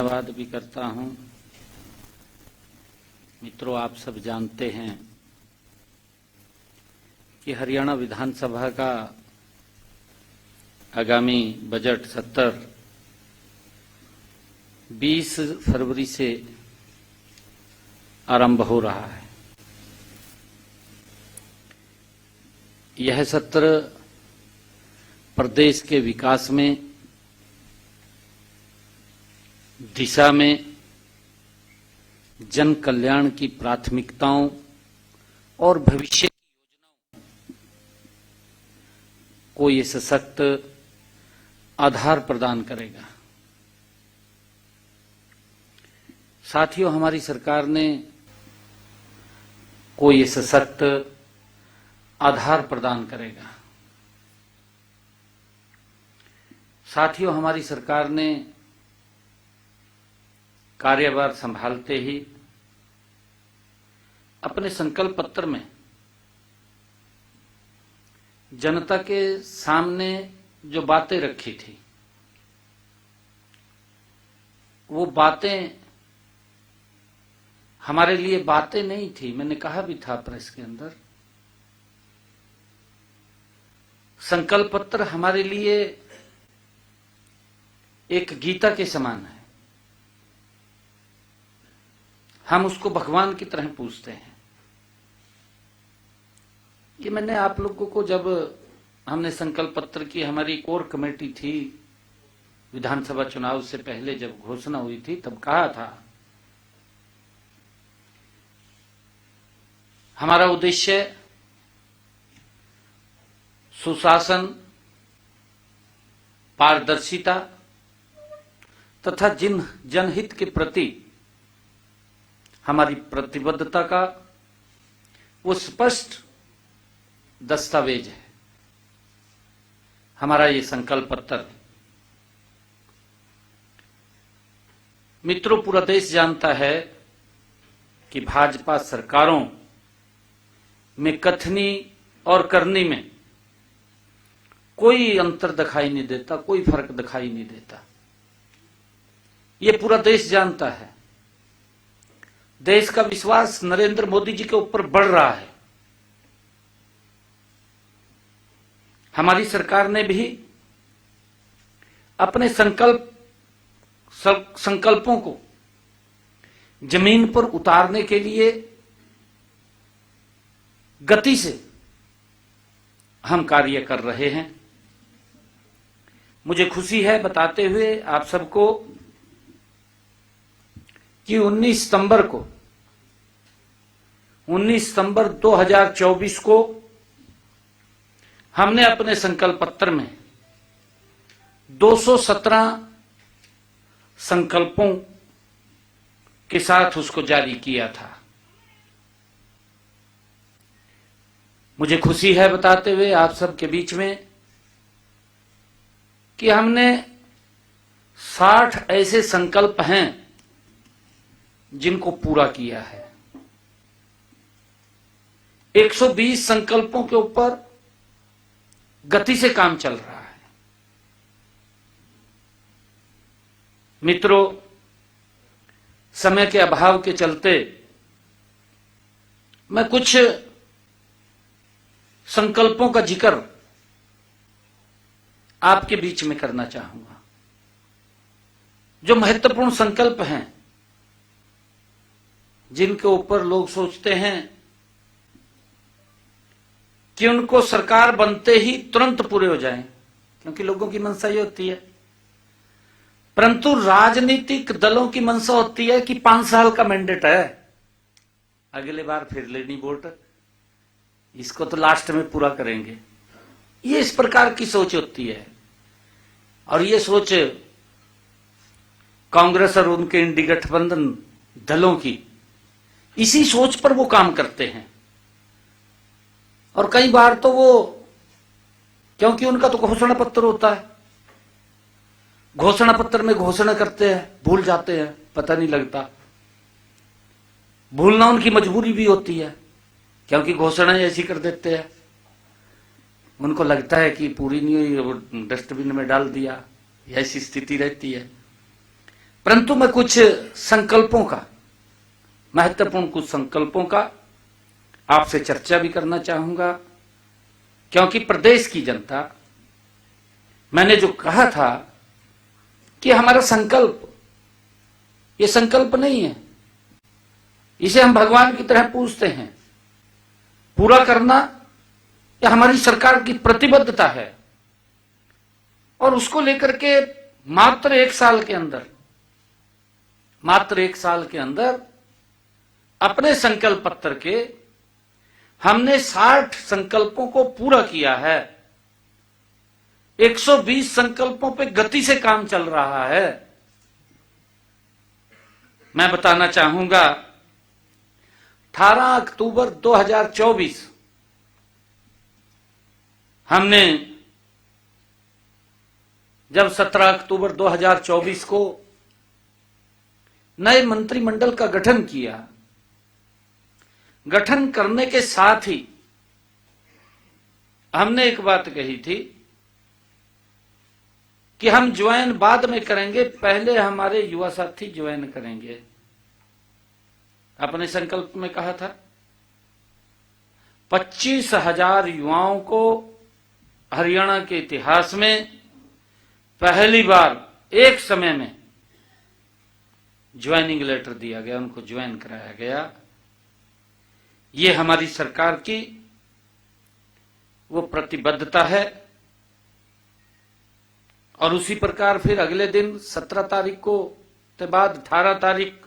धन्यवाद भी करता हूं। मित्रों, आप सब जानते हैं कि हरियाणा विधानसभा का आगामी बजट सत्र 20 फरवरी से आरंभ हो रहा है। यह सत्र प्रदेश के विकास में, दिशा में, जन कल्याण की प्राथमिकताओं और भविष्य की योजनाओं को ये सशक्त आधार प्रदान करेगा। साथियों, हमारी सरकार ने को ये सशक्त आधार प्रदान करेगा। साथियों, हमारी सरकार ने कार्यभार संभालते ही अपने संकल्प पत्र में जनता के सामने जो बातें रखी थी, वो बातें हमारे लिए बातें नहीं थी। मैंने कहा भी था प्रेस के अंदर, संकल्प पत्र हमारे लिए एक गीता के समान है। हम उसको भगवान की तरह पूजते हैं। ये मैंने आप लोगों को, जब हमने संकल्प पत्र की, हमारी कोर कमेटी थी, विधानसभा चुनाव से पहले जब घोषणा हुई थी, तब कहा था हमारा उद्देश्य सुशासन, पारदर्शिता तथा जनहित के प्रति हमारी प्रतिबद्धता का वो स्पष्ट दस्तावेज है। हमारा ये संकल्प पत्र, मित्रों, पूरा देश जानता है कि भाजपा सरकारों में कथनी और करनी में कोई अंतर दिखाई नहीं देता, कोई फर्क दिखाई नहीं देता। ये पूरा देश जानता है। देश का विश्वास नरेंद्र मोदी जी के ऊपर बढ़ रहा है। हमारी सरकार ने भी अपने संकल्पों को जमीन पर उतारने के लिए गति से हम कार्य कर रहे हैं। मुझे खुशी है बताते हुए आप सबको कि 19 सितंबर 2024 को हमने अपने संकल्प पत्र में 217 संकल्पों के साथ उसको जारी किया था। मुझे खुशी है बताते हुए आप सबके बीच में कि हमने 60 ऐसे संकल्प हैं जिनको पूरा किया है। 120 संकल्पों के ऊपर गति से काम चल रहा है। मित्रों, समय के अभाव के चलते मैं कुछ संकल्पों का जिक्र आपके बीच में करना चाहूंगा। जो महत्वपूर्ण संकल्प हैं, जिनके ऊपर लोग सोचते हैं कि उनको सरकार बनते ही तुरंत पूरे हो जाएं, क्योंकि लोगों की मंशा ये होती है। परंतु राजनीतिक दलों की मंशा होती है कि 5 साल का मैंडेट है, अगले बार फिर लेनी वोट, इसको तो लास्ट में पूरा करेंगे। ये इस प्रकार की सोच होती है। और ये सोच कांग्रेस और उनके इंडी गठबंधन दलों की, इसी सोच पर वो काम करते हैं। और कई बार तो वो, क्योंकि उनका तो घोषणा पत्र होता है, घोषणा पत्र में घोषणा करते हैं, भूल जाते हैं, पता नहीं लगता। भूलना उनकी मजबूरी भी होती है, क्योंकि घोषणा ऐसी कर देते हैं। उनको लगता है कि पूरी नहीं हुई, डस्टबिन में डाल दिया, ऐसी स्थिति रहती है। परंतु मैं कुछ संकल्पों का, महत्वपूर्ण कुछ संकल्पों का आपसे चर्चा भी करना चाहूंगा, क्योंकि प्रदेश की जनता, मैंने जो कहा था कि हमारा संकल्प, ये संकल्प नहीं है, इसे हम भगवान की तरह पूजते हैं, पूरा करना यह हमारी सरकार की प्रतिबद्धता है। और उसको लेकर के मात्र एक साल के अंदर अपने संकल्प पत्र के हमने 60 संकल्पों को पूरा किया है। 120 संकल्पों पे गति से काम चल रहा है। मैं बताना चाहूंगा 18 अक्टूबर 2024 हमने जब 17 अक्टूबर 2024 को नए मंत्रिमंडल का गठन किया, गठन करने के साथ ही हमने एक बात कही थी कि हम ज्वाइन बाद में करेंगे, पहले हमारे युवा साथी ज्वाइन करेंगे। अपने संकल्प में कहा था 25,000 युवाओं को हरियाणा के इतिहास में पहली बार एक समय में ज्वाइनिंग लेटर दिया गया, उनको ज्वाइन कराया गया। ये हमारी सरकार की वो प्रतिबद्धता है। और उसी प्रकार फिर अगले दिन 17 तारीख को के बाद 18 तारीख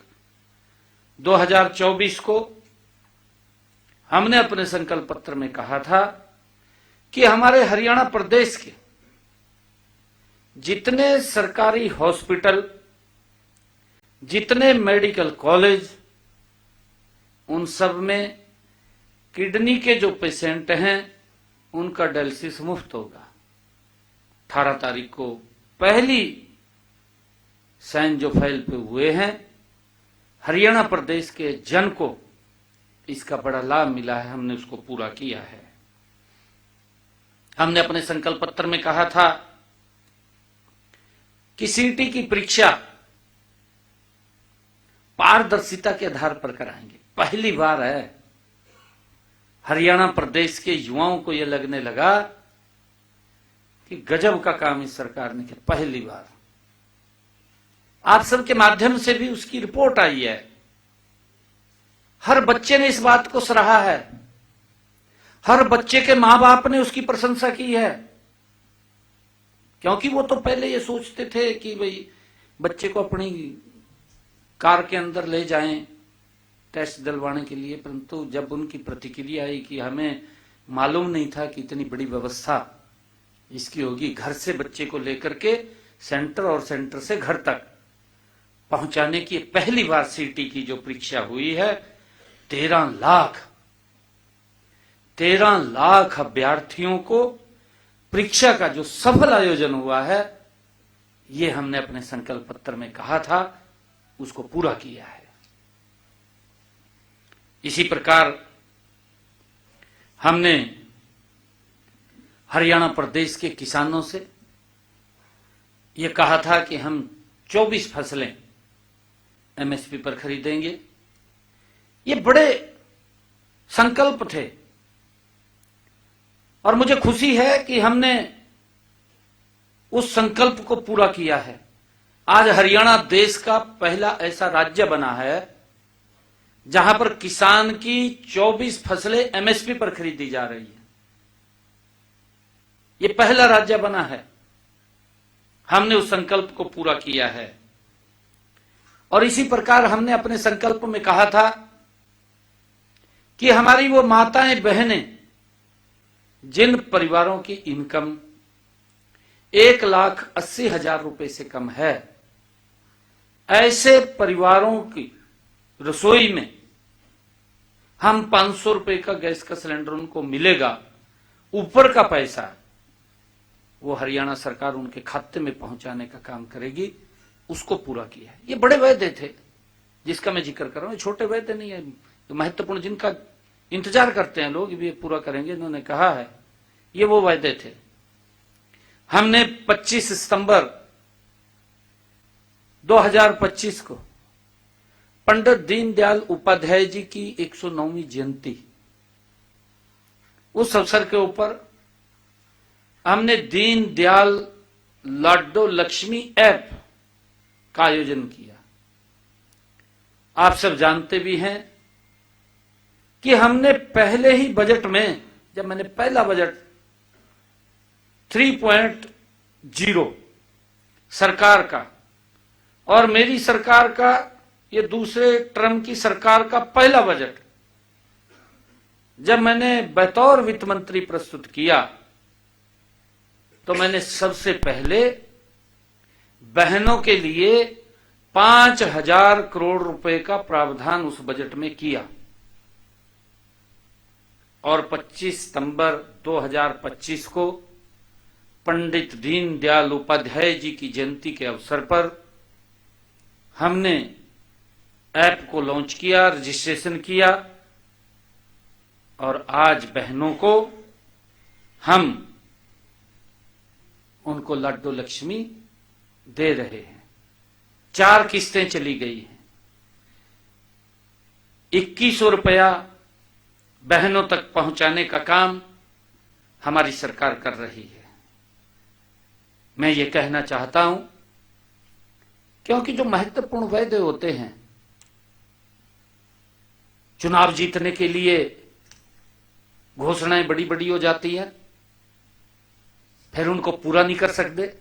2024 को हमने अपने संकल्प पत्र में कहा था कि हमारे हरियाणा प्रदेश के जितने सरकारी हॉस्पिटल, जितने मेडिकल कॉलेज, उन सब में किडनी के जो पेशेंट हैं उनका डायलिसिस मुफ्त होगा। 18 तारीख को पहली साइन जो फाइल पे हुए हैं, हरियाणा प्रदेश के जन को इसका बड़ा लाभ मिला है, हमने उसको पूरा किया है। हमने अपने संकल्प पत्र में कहा था कि सीटी की परीक्षा पारदर्शिता के आधार पर कराएंगे। पहली बार है हरियाणा प्रदेश के युवाओं को यह लगने लगा कि गजब का काम इस सरकार ने किया। पहली बार आप सबके माध्यम से भी उसकी रिपोर्ट आई है। हर बच्चे ने इस बात को सराहा है, हर बच्चे के मां बाप ने उसकी प्रशंसा की है। क्योंकि वो तो पहले ये सोचते थे कि भाई बच्चे को अपनी कार के अंदर ले जाएं टेस्ट दिलवाने के लिए, परंतु जब उनकी प्रतिक्रिया आई कि हमें मालूम नहीं था कि इतनी बड़ी व्यवस्था इसकी होगी, घर से बच्चे को लेकर के सेंटर और सेंटर से घर तक पहुंचाने की पहली बार सीटी की जो परीक्षा हुई है, 13 लाख अभ्यर्थियों को परीक्षा का जो सफल आयोजन हुआ है, ये हमने अपने संकल्प पत्र में कहा था, उसको पूरा किया है। इसी प्रकार हमने हरियाणा प्रदेश के किसानों से यह कहा था कि हम 24 फसलें एमएसपी पर खरीदेंगे। ये बड़े संकल्प थे और मुझे खुशी है कि हमने उस संकल्प को पूरा किया है। आज हरियाणा देश का पहला ऐसा राज्य बना है जहां पर किसान की 24 फसलें एमएसपी पर खरीदी जा रही है। ये पहला राज्य बना है। हमने उस संकल्प को पूरा किया है। और इसी प्रकार हमने अपने संकल्प में कहा था कि हमारी वो माताएं बहनें जिन परिवारों की इनकम 1,80,000 रुपए से कम है, ऐसे परिवारों की रसोई में हम 500 रुपए का गैस का सिलेंडर उनको मिलेगा, ऊपर का पैसा वो हरियाणा सरकार उनके खाते में पहुंचाने का काम करेगी, उसको पूरा किया है। ये बड़े वायदे थे जिसका मैं जिक्र कर रहा हूं, छोटे वायदे नहीं है, तो महत्वपूर्ण जिनका इंतजार करते हैं लोग, ये पूरा करेंगे, इन्होंने कहा है, ये वो वायदे थे। हमने 25 सितंबर 2025 को पंडित दीनदयाल उपाध्याय जी की 109वीं जयंती, उस अवसर के ऊपर हमने दीनदयाल लाडो लक्ष्मी ऐप का आयोजन किया। आप सब जानते भी हैं कि हमने पहले ही बजट में, जब मैंने पहला बजट 3.0 सरकार का और मेरी सरकार का, ये दूसरे टर्म की सरकार का पहला बजट जब मैंने बतौर वित्त मंत्री प्रस्तुत किया, तो मैंने सबसे पहले बहनों के लिए 5,000 करोड़ रुपए का प्रावधान उस बजट में किया और 25 सितंबर 2025 को पंडित दीनदयाल उपाध्याय जी की जयंती के अवसर पर हमने ऐप को लॉन्च किया, रजिस्ट्रेशन किया और आज बहनों को हम उनको लड्डू लक्ष्मी दे रहे हैं। 4 किस्तें चली गई हैं। 2100 रुपया बहनों तक पहुंचाने का काम हमारी सरकार कर रही है। मैं ये कहना चाहता हूं, क्योंकि जो महत्वपूर्ण वायदे होते हैं, चुनाव जीतने के लिए घोषणाएं बड़ी बड़ी हो जाती हैं, फिर उनको पूरा नहीं कर सकते,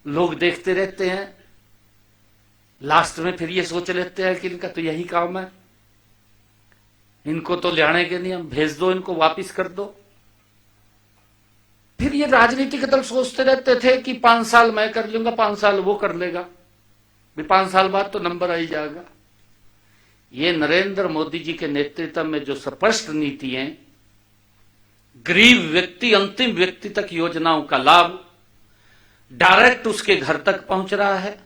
लोग देखते रहते हैं, लास्ट में फिर ये सोच लेते हैं कि इनका तो यही काम है, इनको तो लियाने के नहीं, हम भेज दो, इनको वापिस कर दो। फिर ये राजनीतिक दल सोचते रहते थे कि 5 साल मैं कर लूंगा, 5 साल वो कर लेगा, भी 5 साल बाद तो नंबर आ ही जाएगा। ये नरेंद्र मोदी जी के नेतृत्व में जो स्पष्ट नीति है, गरीब व्यक्ति अंतिम व्यक्ति तक योजनाओं का लाभ डायरेक्ट उसके घर तक पहुंच रहा है।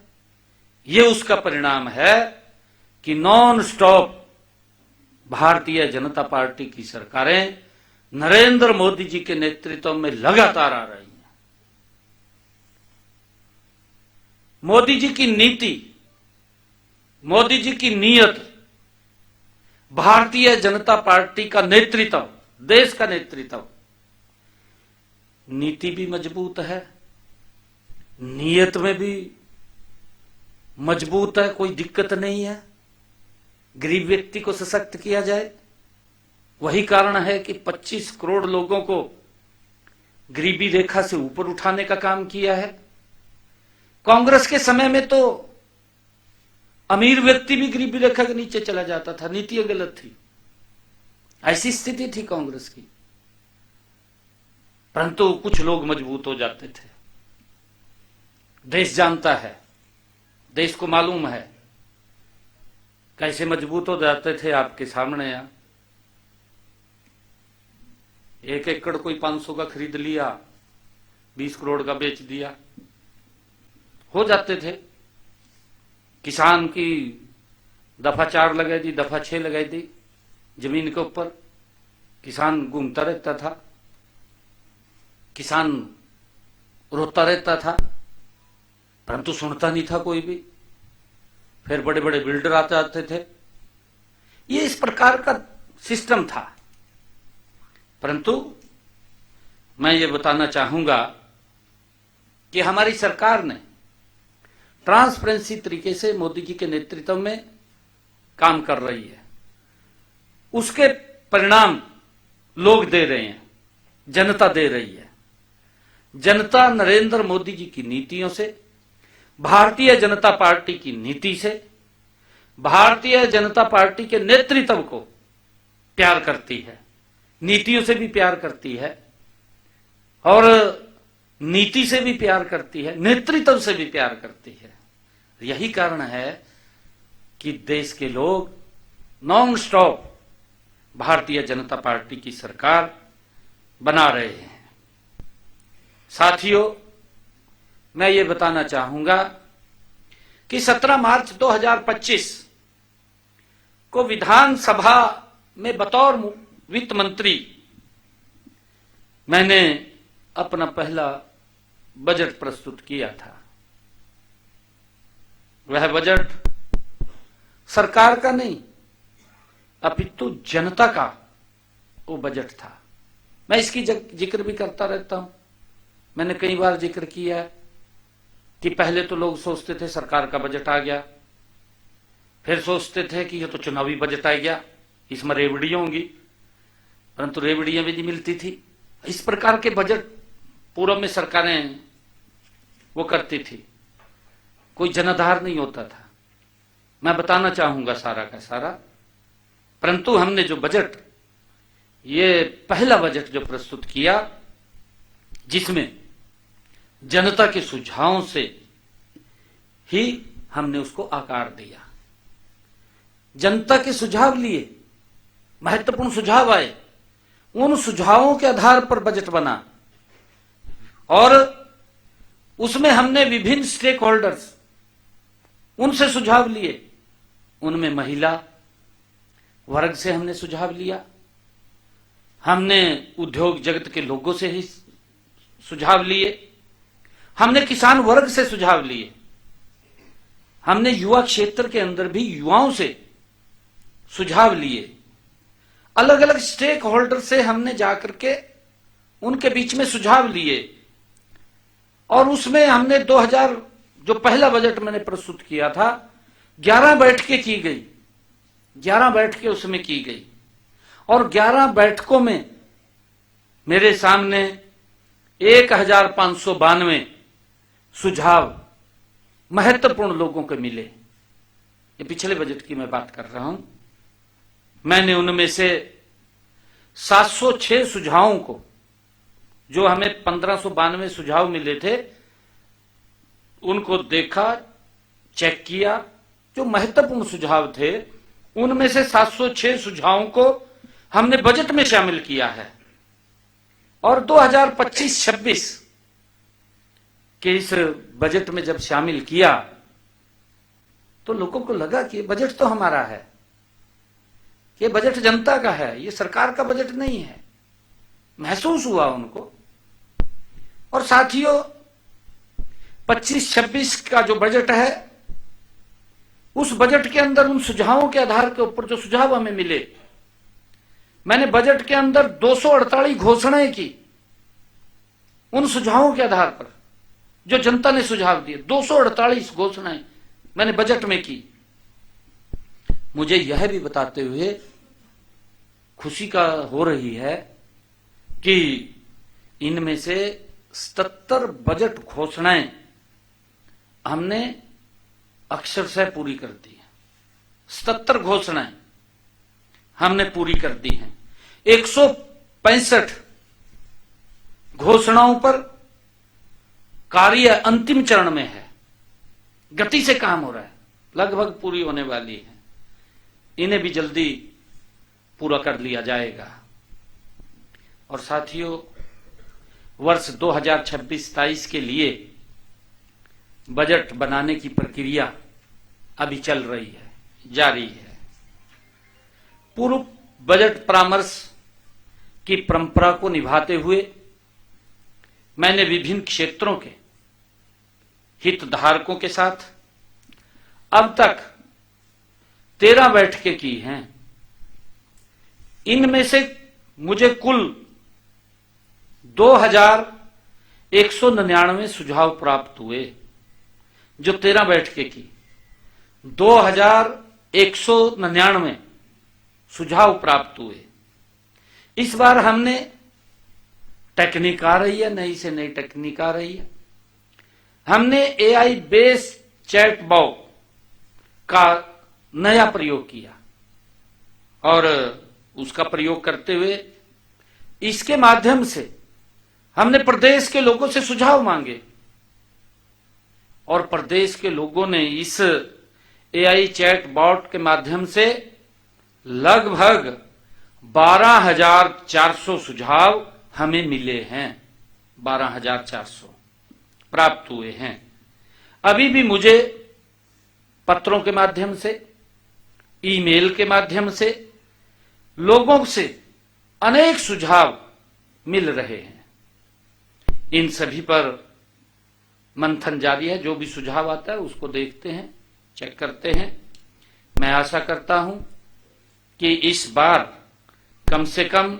ये उसका परिणाम है कि non stop Bharatiya Janata party की सरकारें नरेंद्र मोदी जी के नेतृत्व में लगातार आ रही हैं। मोदी जी की नीति, मोदी जी की नीयत, भारतीय जनता पार्टी का नेतृत्व, देश का नेतृत्व, नीति भी मजबूत है, नीयत में भी मजबूत है, कोई दिक्कत नहीं है। गरीब व्यक्ति को सशक्त किया जाए, वही कारण है कि 25 करोड़ लोगों को गरीबी रेखा से ऊपर उठाने का काम किया है। कांग्रेस के समय में तो अमीर व्यक्ति भी गरीबी रेखा के नीचे चला जाता था, नीतियां गलत थी, ऐसी स्थिति थी कांग्रेस की। परंतु कुछ लोग मजबूत हो जाते थे। देश जानता है, देश को मालूम है कैसे मजबूत हो जाते थे। आपके सामने 1 एकड़ कोई 500 का खरीद लिया, 20 करोड़ का बेच दिया, हो जाते थे। किसान की दफा 4 लगाई दी, दफा 6 लगाई दी जमीन के ऊपर, किसान घूमता रहता था, किसान रोता रहता था, परंतु सुनता नहीं था कोई भी। फिर बड़े बड़े बिल्डर आते आते थे। ये इस प्रकार का सिस्टम था। परंतु मैं ये बताना चाहूंगा कि हमारी सरकार ने ट्रांसपेरेंसी तरीके से मोदी जी के नेतृत्व में काम कर रही है। उसके परिणाम लोग दे रहे हैं, जनता दे रही है। जनता नरेंद्र मोदी जी की नीतियों से, भारतीय जनता पार्टी की नीति से, भारतीय जनता पार्टी के नेतृत्व को प्यार करती है, नीतियों से भी प्यार करती है और नीति से भी प्यार करती है, नेतृत्व से भी प्यार करती है। यही कारण है कि देश के लोग non stop Bharatiya Janata party की सरकार बना रहे हैं। साथियों, मैं ये बताना चाहूंगा कि 17 मार्च 2025 को विधानसभा में बतौर वित्त मंत्री मैंने अपना पहला बजट प्रस्तुत किया था। वह बजट सरकार का नहीं अपितु जनता का वो बजट था। मैं इसकी जिक्र भी करता रहता हूं। मैंने कई बार जिक्र किया कि पहले तो लोग सोचते थे सरकार का बजट आ गया, फिर सोचते थे कि ये तो चुनावी बजट आ गया, इसमें रेवड़ियां होंगी, परंतु रेवड़ियां भी नहीं मिलती थी। इस प्रकार के बजट पूर्व में सरकारें वो करती थी, कोई जनाधार नहीं होता था। मैं बताना चाहूंगा सारा का सारा, परंतु हमने जो बजट, ये पहला बजट जो प्रस्तुत किया जिसमें जनता के सुझावों से ही हमने उसको आकार दिया। जनता के सुझाव लिए, महत्वपूर्ण सुझाव आए, उन सुझावों के आधार पर बजट बना और उसमें हमने विभिन्न स्टेक होल्डर्स, उनसे सुझाव लिए। उनमें महिला वर्ग से हमने सुझाव लिया, हमने उद्योग जगत के लोगों से ही सुझाव लिए, हमने किसान वर्ग से सुझाव लिए, हमने युवा क्षेत्र के अंदर भी युवाओं से सुझाव लिए। अलग अलग स्टेक होल्डर से हमने जाकर के उनके बीच में सुझाव लिए और उसमें हमने 2000 जो पहला बजट मैंने प्रस्तुत किया था, 11 बैठकें की गई, 11 बैठकें उसमें की गई और 11 बैठकों में मेरे सामने 1592 सुझाव महत्वपूर्ण लोगों को मिले। ये पिछले बजट की मैं बात कर रहा हूं। मैंने उनमें से 706 सुझावों को, जो हमें 1592 सुझाव मिले थे, उनको देखा, चेक किया। जो महत्वपूर्ण सुझाव थे उनमें से 706 सुझावों को हमने बजट में शामिल किया है और 2025-26 के इस बजट में जब शामिल किया तो लोगों को लगा कि बजट तो हमारा है, ये बजट जनता का है, ये सरकार का बजट नहीं है। महसूस हुआ उनको। और साथियों, 25-26 का जो बजट है, उस बजट के अंदर उन सुझावों के आधार के ऊपर जो सुझाव हमें मिले, मैंने बजट के अंदर 248 घोषणाएं की उन सुझावों के आधार पर जो जनता ने सुझाव दिए। 248 घोषणाएं मैंने बजट में की। मुझे यह भी बताते हुए खुशी का हो रही है कि इनमें से 77 बजट घोषणाएं हमने अक्षरशः पूरी कर दी है। 77 घोषणाएं हमने पूरी कर दी हैं। 165 घोषणाओं पर कार्य अंतिम चरण में है, गति से काम हो रहा है, लगभग पूरी होने वाली है। इन्हें भी जल्दी पूरा कर लिया जाएगा। और साथियों, वर्ष 2026-27 के लिए बजट बनाने की प्रक्रिया अभी चल रही है, जारी है। पूर्व बजट परामर्श की परंपरा को निभाते हुए मैंने विभिन्न क्षेत्रों के हितधारकों के साथ अब तक 13 बैठकें की हैं। इनमें से मुझे कुल 2199 सुझाव प्राप्त हुए। जो 13 बैठकें की, 2199 सुझाव प्राप्त हुए। इस बार हमने टेक्निक आ रही है, नई से नई टेक्निक आ रही है। हमने AI बेस्ड चैट बॉट का नया प्रयोग किया और उसका प्रयोग करते हुए इसके माध्यम से हमने प्रदेश के लोगों से सुझाव मांगे और प्रदेश के लोगों ने इस AI चैट बॉट के माध्यम से लगभग 12,400 सुझाव हमें मिले हैं। 12,400 प्राप्त हुए हैं। अभी भी मुझे पत्रों के माध्यम से, ईमेल के माध्यम से लोगों से अनेक सुझाव मिल रहे हैं। इन सभी पर मंथन जारी है। जो भी सुझाव आता है उसको देखते हैं, चेक करते हैं। मैं आशा करता हूं कि इस बार कम से कम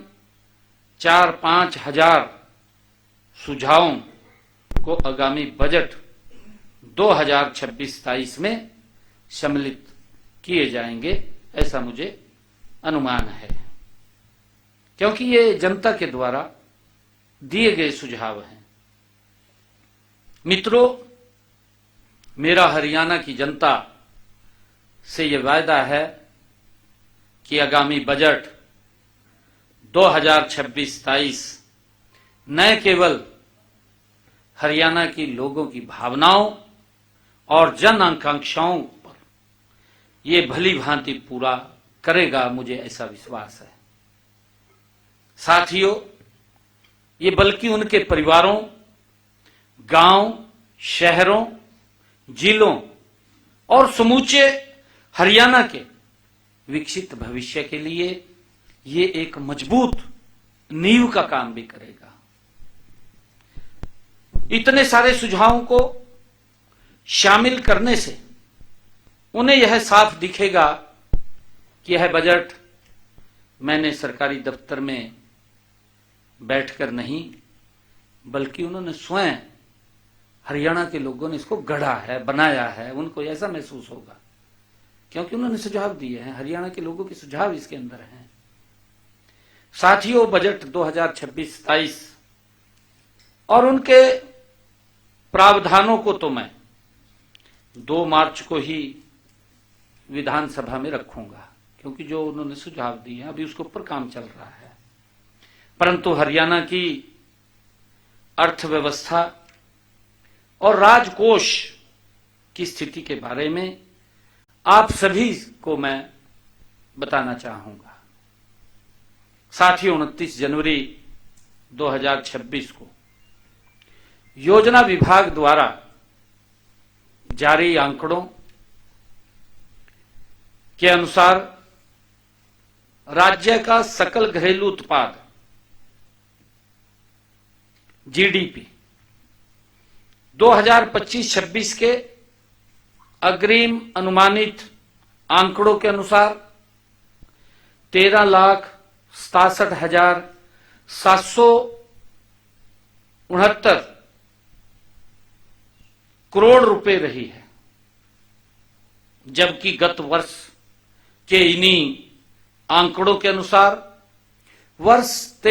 4-5 हजार सुझावों को आगामी बजट 2026-27 में सम्मिलित किए जाएंगे, ऐसा मुझे अनुमान है, क्योंकि ये जनता के द्वारा दिए गए सुझाव हैं। मित्रों, मेरा हरियाणा की जनता से ये वायदा है कि आगामी बजट 2026-27 न केवल हरियाणा की लोगों की भावनाओं और जन आकांक्षाओं पर ये भली भांति पूरा करेगा, मुझे ऐसा विश्वास है। साथियों, ये बल्कि उनके परिवारों, गांव, शहरों, जिलों और समूचे हरियाणा के विकसित भविष्य के लिए ये एक मजबूत नींव का काम भी करेगा। इतने सारे सुझावों को शामिल करने से उन्हें यह साफ दिखेगा कि यह बजट मैंने सरकारी दफ्तर में बैठकर नहीं, बल्कि उन्होंने स्वयं हरियाणा के लोगों ने इसको गढ़ा है, बनाया है। उनको ऐसा महसूस होगा क्योंकि उन्होंने सुझाव दिए हैं, हरियाणा के लोगों के सुझाव इसके अंदर हैं। साथियों, बजट 2026-27 और उनके प्रावधानों को तो मैं 2 मार्च को ही विधानसभा में रखूंगा, क्योंकि जो उन्होंने सुझाव दिए हैं अभी उसके ऊपर काम चल रहा है। परंतु हरियाणा की अर्थव्यवस्था और राजकोष की स्थिति के बारे में आप सभी को मैं बताना चाहूंगा। साथियों, 29 जनवरी 2026 को योजना विभाग द्वारा जारी आंकड़ों के अनुसार राज्य का सकल घरेलू उत्पाद जीडीपी 2025-26 के अग्रिम अनुमानित आंकड़ों के अनुसार 13,67,769 करोड़ रुपए रही है, जबकि गत वर्ष के इन्हीं आंकड़ों के अनुसार वर्ष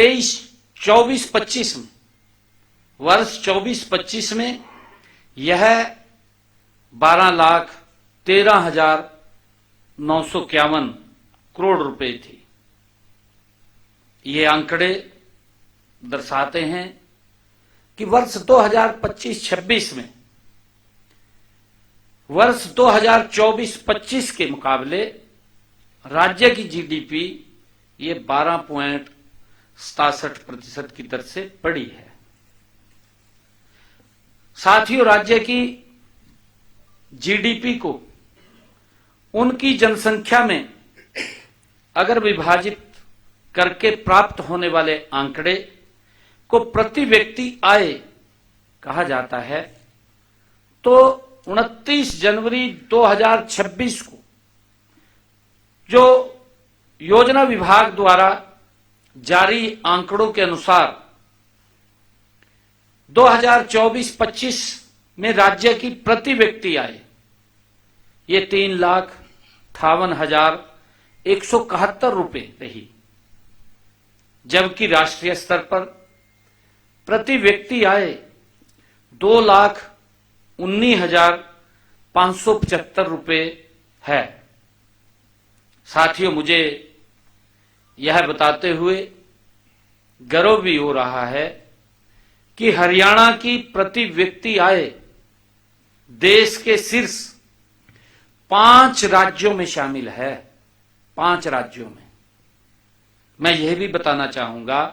24-25 में यह 12,13,951 करोड़ रुपए थी। ये आंकड़े दर्शाते हैं कि वर्ष 2025-26 में वर्ष 2024-25 के मुकाबले राज्य की जीडीपी ये 12.67% की दर से बढ़ी है। साथियों, राज्य की जीडीपी को उनकी जनसंख्या में अगर विभाजित करके प्राप्त होने वाले आंकड़े को प्रति व्यक्ति आय कहा जाता है, तो 29 जनवरी 2026 को जो योजना विभाग द्वारा जारी आंकड़ों के अनुसार 2024-25 में राज्य की प्रति व्यक्ति आय ये 3,58,171 रुपए रही, जबकि राष्ट्रीय स्तर पर प्रति व्यक्ति आय 2,19,575 रुपए है। साथियों, मुझे यह बताते हुए गर्व भी हो रहा है कि हरियाणा की प्रति व्यक्ति आय देश के शीर्ष 5 राज्यों में शामिल है। 5 राज्यों में। मैं यह भी बताना चाहूंगा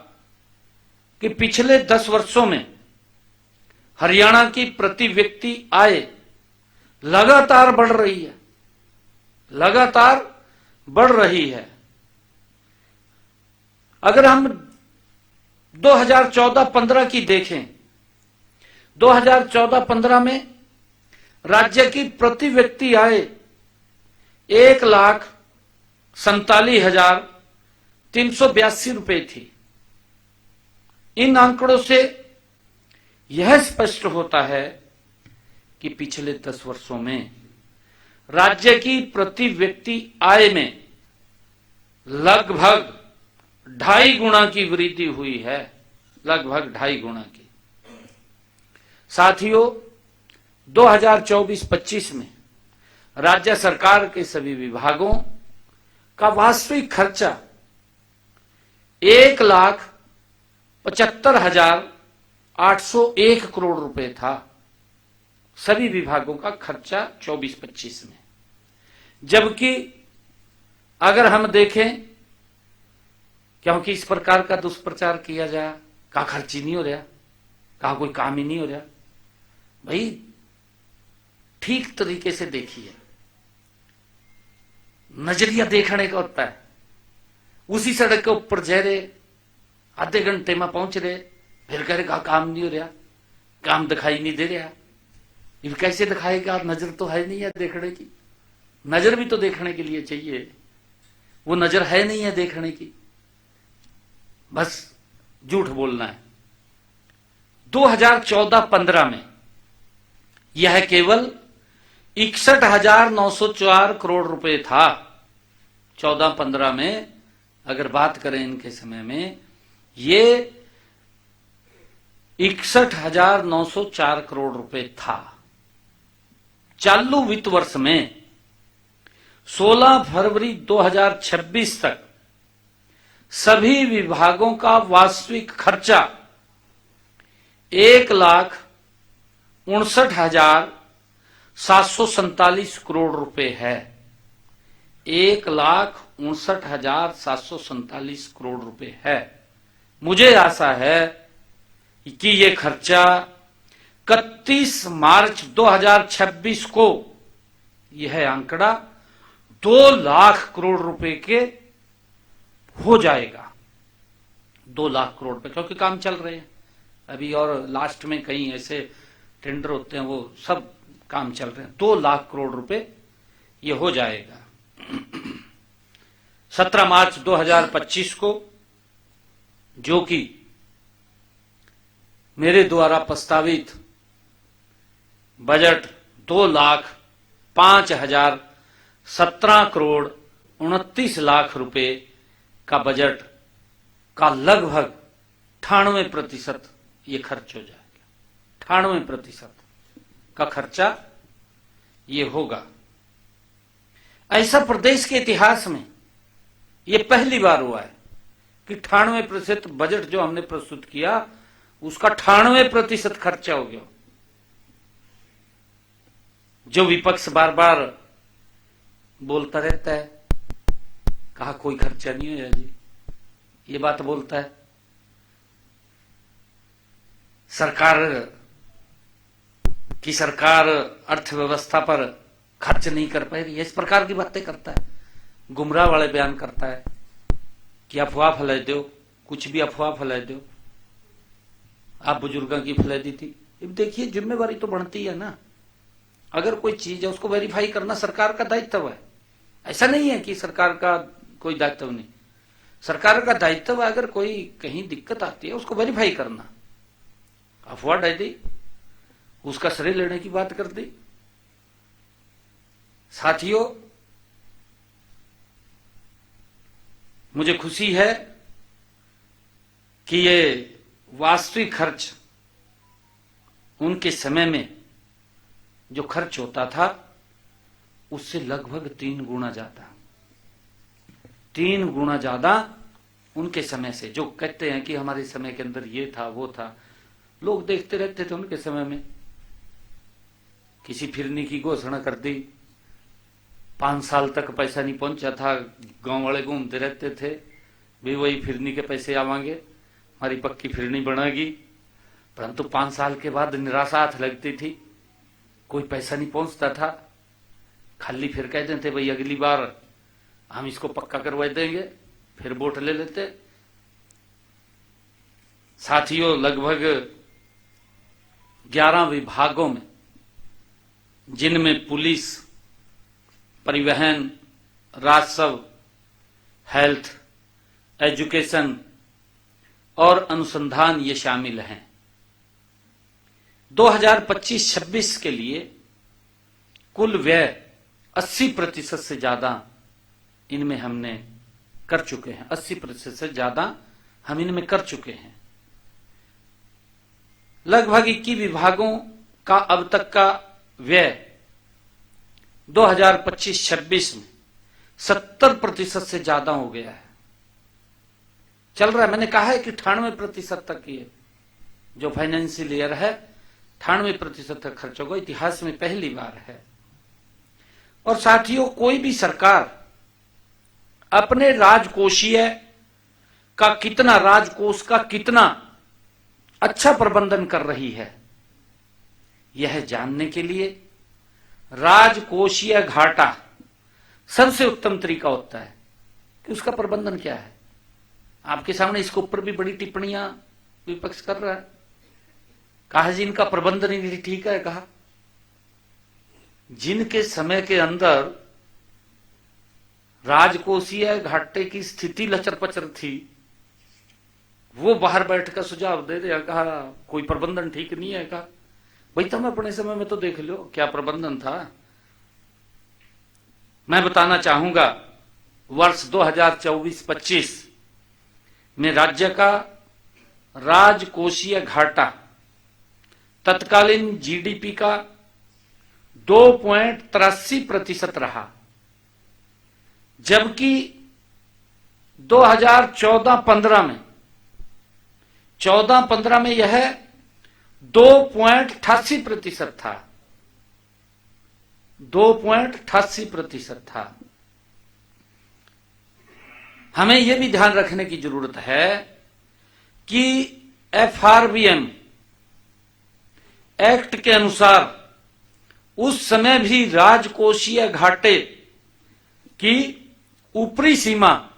कि पिछले 10 वर्षों में हरियाणा की प्रति व्यक्ति आय लगातार बढ़ रही है, लगातार बढ़ रही है। अगर हम 2014-15 की देखें, 2014-15 में राज्य की प्रति व्यक्ति आय 1,47,382 थी। इन आंकड़ों से यह स्पष्ट होता है कि पिछले 10 वर्षों में राज्य की प्रति व्यक्ति आय में लगभग 2.5 गुना की वृद्धि हुई है, लगभग 2.5 गुना की। साथियों, 2024-25 में राज्य सरकार के सभी विभागों का वास्तविक खर्चा 1,75,801 करोड़ रुपए था। सभी विभागों का खर्चा 24-25 में। जबकि अगर हम देखें, क्योंकि इस प्रकार का दुष्प्रचार किया जाए, कहा खर्च ही नहीं हो रहा, कहा कोई काम ही नहीं हो रहा। भाई ठीक तरीके से देखिए, नजरिया देखने का होता है। उसी सड़क के ऊपर जा रहे, आधे घंटे में पहुंच रहे, फिर कह रहे काम नहीं हो रहा, काम दिखाई नहीं दे रहा। ये कैसे दिखाएगा? नजर तो है नहीं है देखने की। नजर भी तो देखने के लिए चाहिए, वो नजर है नहीं है देखने की, बस झूठ बोलना है। 2014-15 में यह केवल 61,904 करोड़ रुपए था। 14-15 में अगर बात करें इनके समय में, ये 61,904 करोड़ रुपए था। चालू वित्त वर्ष में 16 फरवरी 2026 तक सभी विभागों का वास्तविक खर्चा 1,59,747 करोड़ रुपए है। 1,59,747 करोड़ रुपए है। मुझे आशा है कि ये खर्चा 31 मार्च 2026 को यह आंकड़ा 2 लाख करोड़ रुपए के हो जाएगा। 2 लाख करोड़ रुपए, क्योंकि काम चल रहे हैं अभी, और लास्ट में कहीं ऐसे टेंडर होते हैं, वो सब काम चल रहे हैं। 2 लाख करोड़ रुपए ये हो जाएगा। 17 मार्च 2025 को, जो कि मेरे द्वारा प्रस्तावित बजट 2,05,17 करोड़ 29 लाख रुपए का बजट का लगभग 98% ये खर्च हो जाएगा। 98% का खर्चा ये होगा। ऐसा प्रदेश के इतिहास में ये पहली बार हुआ है कि 98% बजट जो हमने प्रस्तुत किया उसका 98% खर्चा हो गया। जो विपक्ष बार बार बोलता रहता है, कहा कोई खर्चा नहीं हुआ जी, ये बात बोलता है। सरकार अर्थव्यवस्था पर खर्च नहीं कर पाई, इस प्रकार की बातें करता है, गुमराह वाले बयान करता है कि अफवाह फैला दो, कुछ भी अफवाह फैला दो। आप बुजुर्गों की फैला दी थी। अब देखिए, जिम्मेवारी तो बढ़ती है ना। अगर कोई चीज है उसको वेरीफाई करना सरकार का दायित्व है। ऐसा नहीं है कि सरकार का कोई दायित्व नहीं, सरकार का दायित्व है। अगर कोई कहीं दिक्कत आती है उसको वेरीफाई करना। अफवाह डाल दी, उसका श्रेय लेने की बात कर दी। साथियों, मुझे खुशी है कि ये वास्तविक खर्च उनके समय में जो खर्च होता था उससे लगभग 3 गुना ज्यादा, 3 गुना ज्यादा उनके समय से। जो कहते हैं कि हमारे समय के अंदर ये था वो था, लोग देखते रहते थे। उनके समय में किसी फिरनी की घोषणा कर दी, 5 साल तक पैसा नहीं पहुंचा था, गांव वाले घूमते रहते थे, भी वही फिरनी के पैसे आवांगे, हमारी पक्की फिरनी बनेगी। परंतु 5 साल के बाद निराशा हाथ लगती थी, कोई पैसा नहीं पहुंचता था। खाली फिर कहते थे भाई अगली बार हम इसको पक्का करवा देंगे, फिर वोट ले लेते। साथियों, लगभग 11 विभागों में, जिनमें पुलिस, परिवहन, राजस्व, हेल्थ, एजुकेशन और अनुसंधान ये शामिल हैं। 2025-26 के लिए कुल व्यय 80% से ज्यादा इनमें हमने कर चुके हैं। 80% से ज्यादा हम इनमें कर चुके हैं। लगभग 21 विभागों का अब तक का व्यय 2025-26 में 70% से ज्यादा हो गया है, चल रहा है। मैंने कहा है कि 98% तक ये जो फाइनेंशियल ईयर है 98% तक खर्च होगा। इतिहास में पहली बार है। और साथियों, कोई भी सरकार अपने राजकोषीय का कितना, राजकोष का कितना अच्छा प्रबंधन कर रही है, यह जानने के लिए राजकोषीय घाटा सबसे उत्तम तरीका होता है कि उसका प्रबंधन क्या है। आपके सामने इसके ऊपर भी बड़ी टिप्पणियां विपक्ष कर रहा है। कहा जी इनका प्रबंधन ही नहीं ठीक है। कहा जिनके समय के अंदर राजकोषीय घाटे की स्थिति लचर पचर थी, वो बाहर बैठकर सुझाव दे दिया, कहा कोई प्रबंधन ठीक नहीं है। कहा भाई तुम अपने समय में तो देख लो क्या प्रबंधन था। मैं बताना चाहूंगा, वर्ष 2024-25 में राज्य का राजकोषीय घाटा तत्कालीन जीडीपी का 2.83% रहा, जबकि 2014-15 में यह 2.88% था। 2.88% था। हमें यह भी ध्यान रखने की जरूरत है कि एफआरबीएम एक्ट के अनुसार उस समय भी राजकोषीय घाटे की ऊपरी सीमा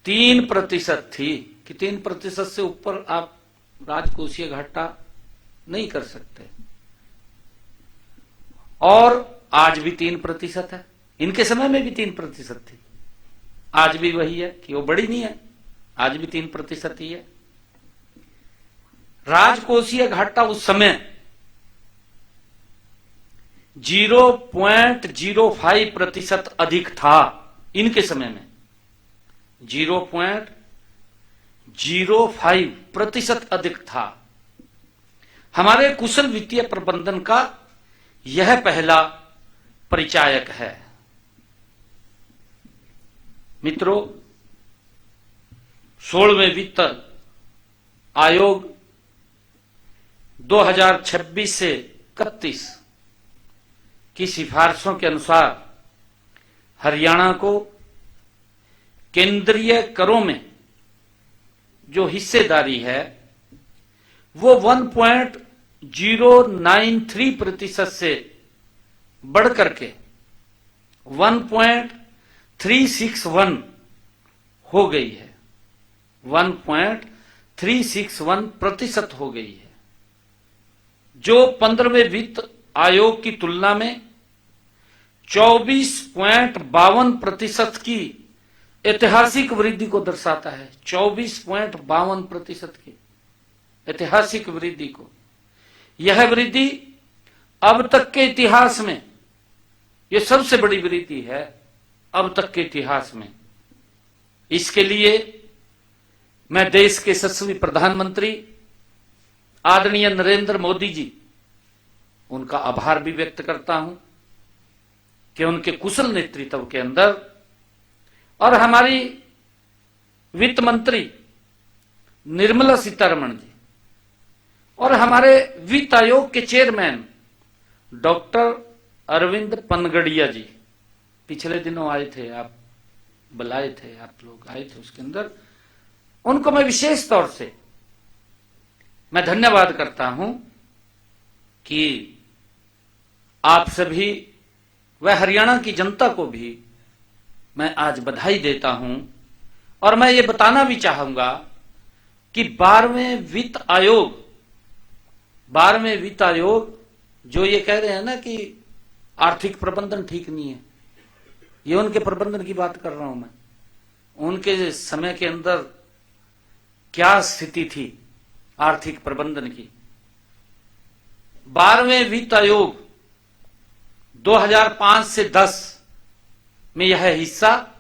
3% थी कि 3% से ऊपर आप राजकोषीय घाटा नहीं कर सकते। और आज भी 3% है। इनके समय में भी 3% थी, आज भी वही है कि वो बड़ी नहीं है, आज भी 3% ही है। राजकोषीय घाटा उस समय 0.05% अधिक था। इनके समय में 0.05% अधिक था। हमारे कुशल वित्तीय प्रबंधन का यह पहला परिचायक है। मित्रों, 16वें वित्त आयोग 2026 से 31 की सिफारिशों के अनुसार हरियाणा को केंद्रीय करों में जो हिस्सेदारी है वो 1.093% से बढ़कर के 1.361 हो गई है। 1.361% हो गई है, जो 15वें वित्त आयोग की तुलना में 24.52% की ऐतिहासिक वृद्धि को दर्शाता है। 24.52% की ऐतिहासिक वृद्धि को। यह वृद्धि अब तक के इतिहास में यह सबसे बड़ी वृद्धि है, अब तक के इतिहास में। इसके लिए मैं देश के यशस्वी प्रधानमंत्री आदरणीय नरेंद्र मोदी जी, उनका आभार भी व्यक्त करता हूं कि उनके कुशल नेतृत्व के अंदर और हमारी वित्त मंत्री निर्मला सीतारमण जी और हमारे वित्त आयोग के चेयरमैन डॉक्टर अरविंद पनगड़िया जी पिछले दिनों आए थे, आप बुलाए थे, आप लोग आए थे उसके अंदर, उनको मैं विशेष तौर से मैं धन्यवाद करता हूं कि आप सभी व हरियाणा की जनता को भी मैं आज बधाई देता हूं। और मैं ये बताना भी चाहूंगा कि 12वें वित्त आयोग जो ये कह रहे हैं ना कि आर्थिक प्रबंधन ठीक नहीं है, ये उनके प्रबंधन की बात कर रहा हूं मैं। उनके समय के अंदर क्या स्थिति थी आर्थिक प्रबंधन की। 12वें वित्त आयोग 2005 से 10 में यह हिस्सा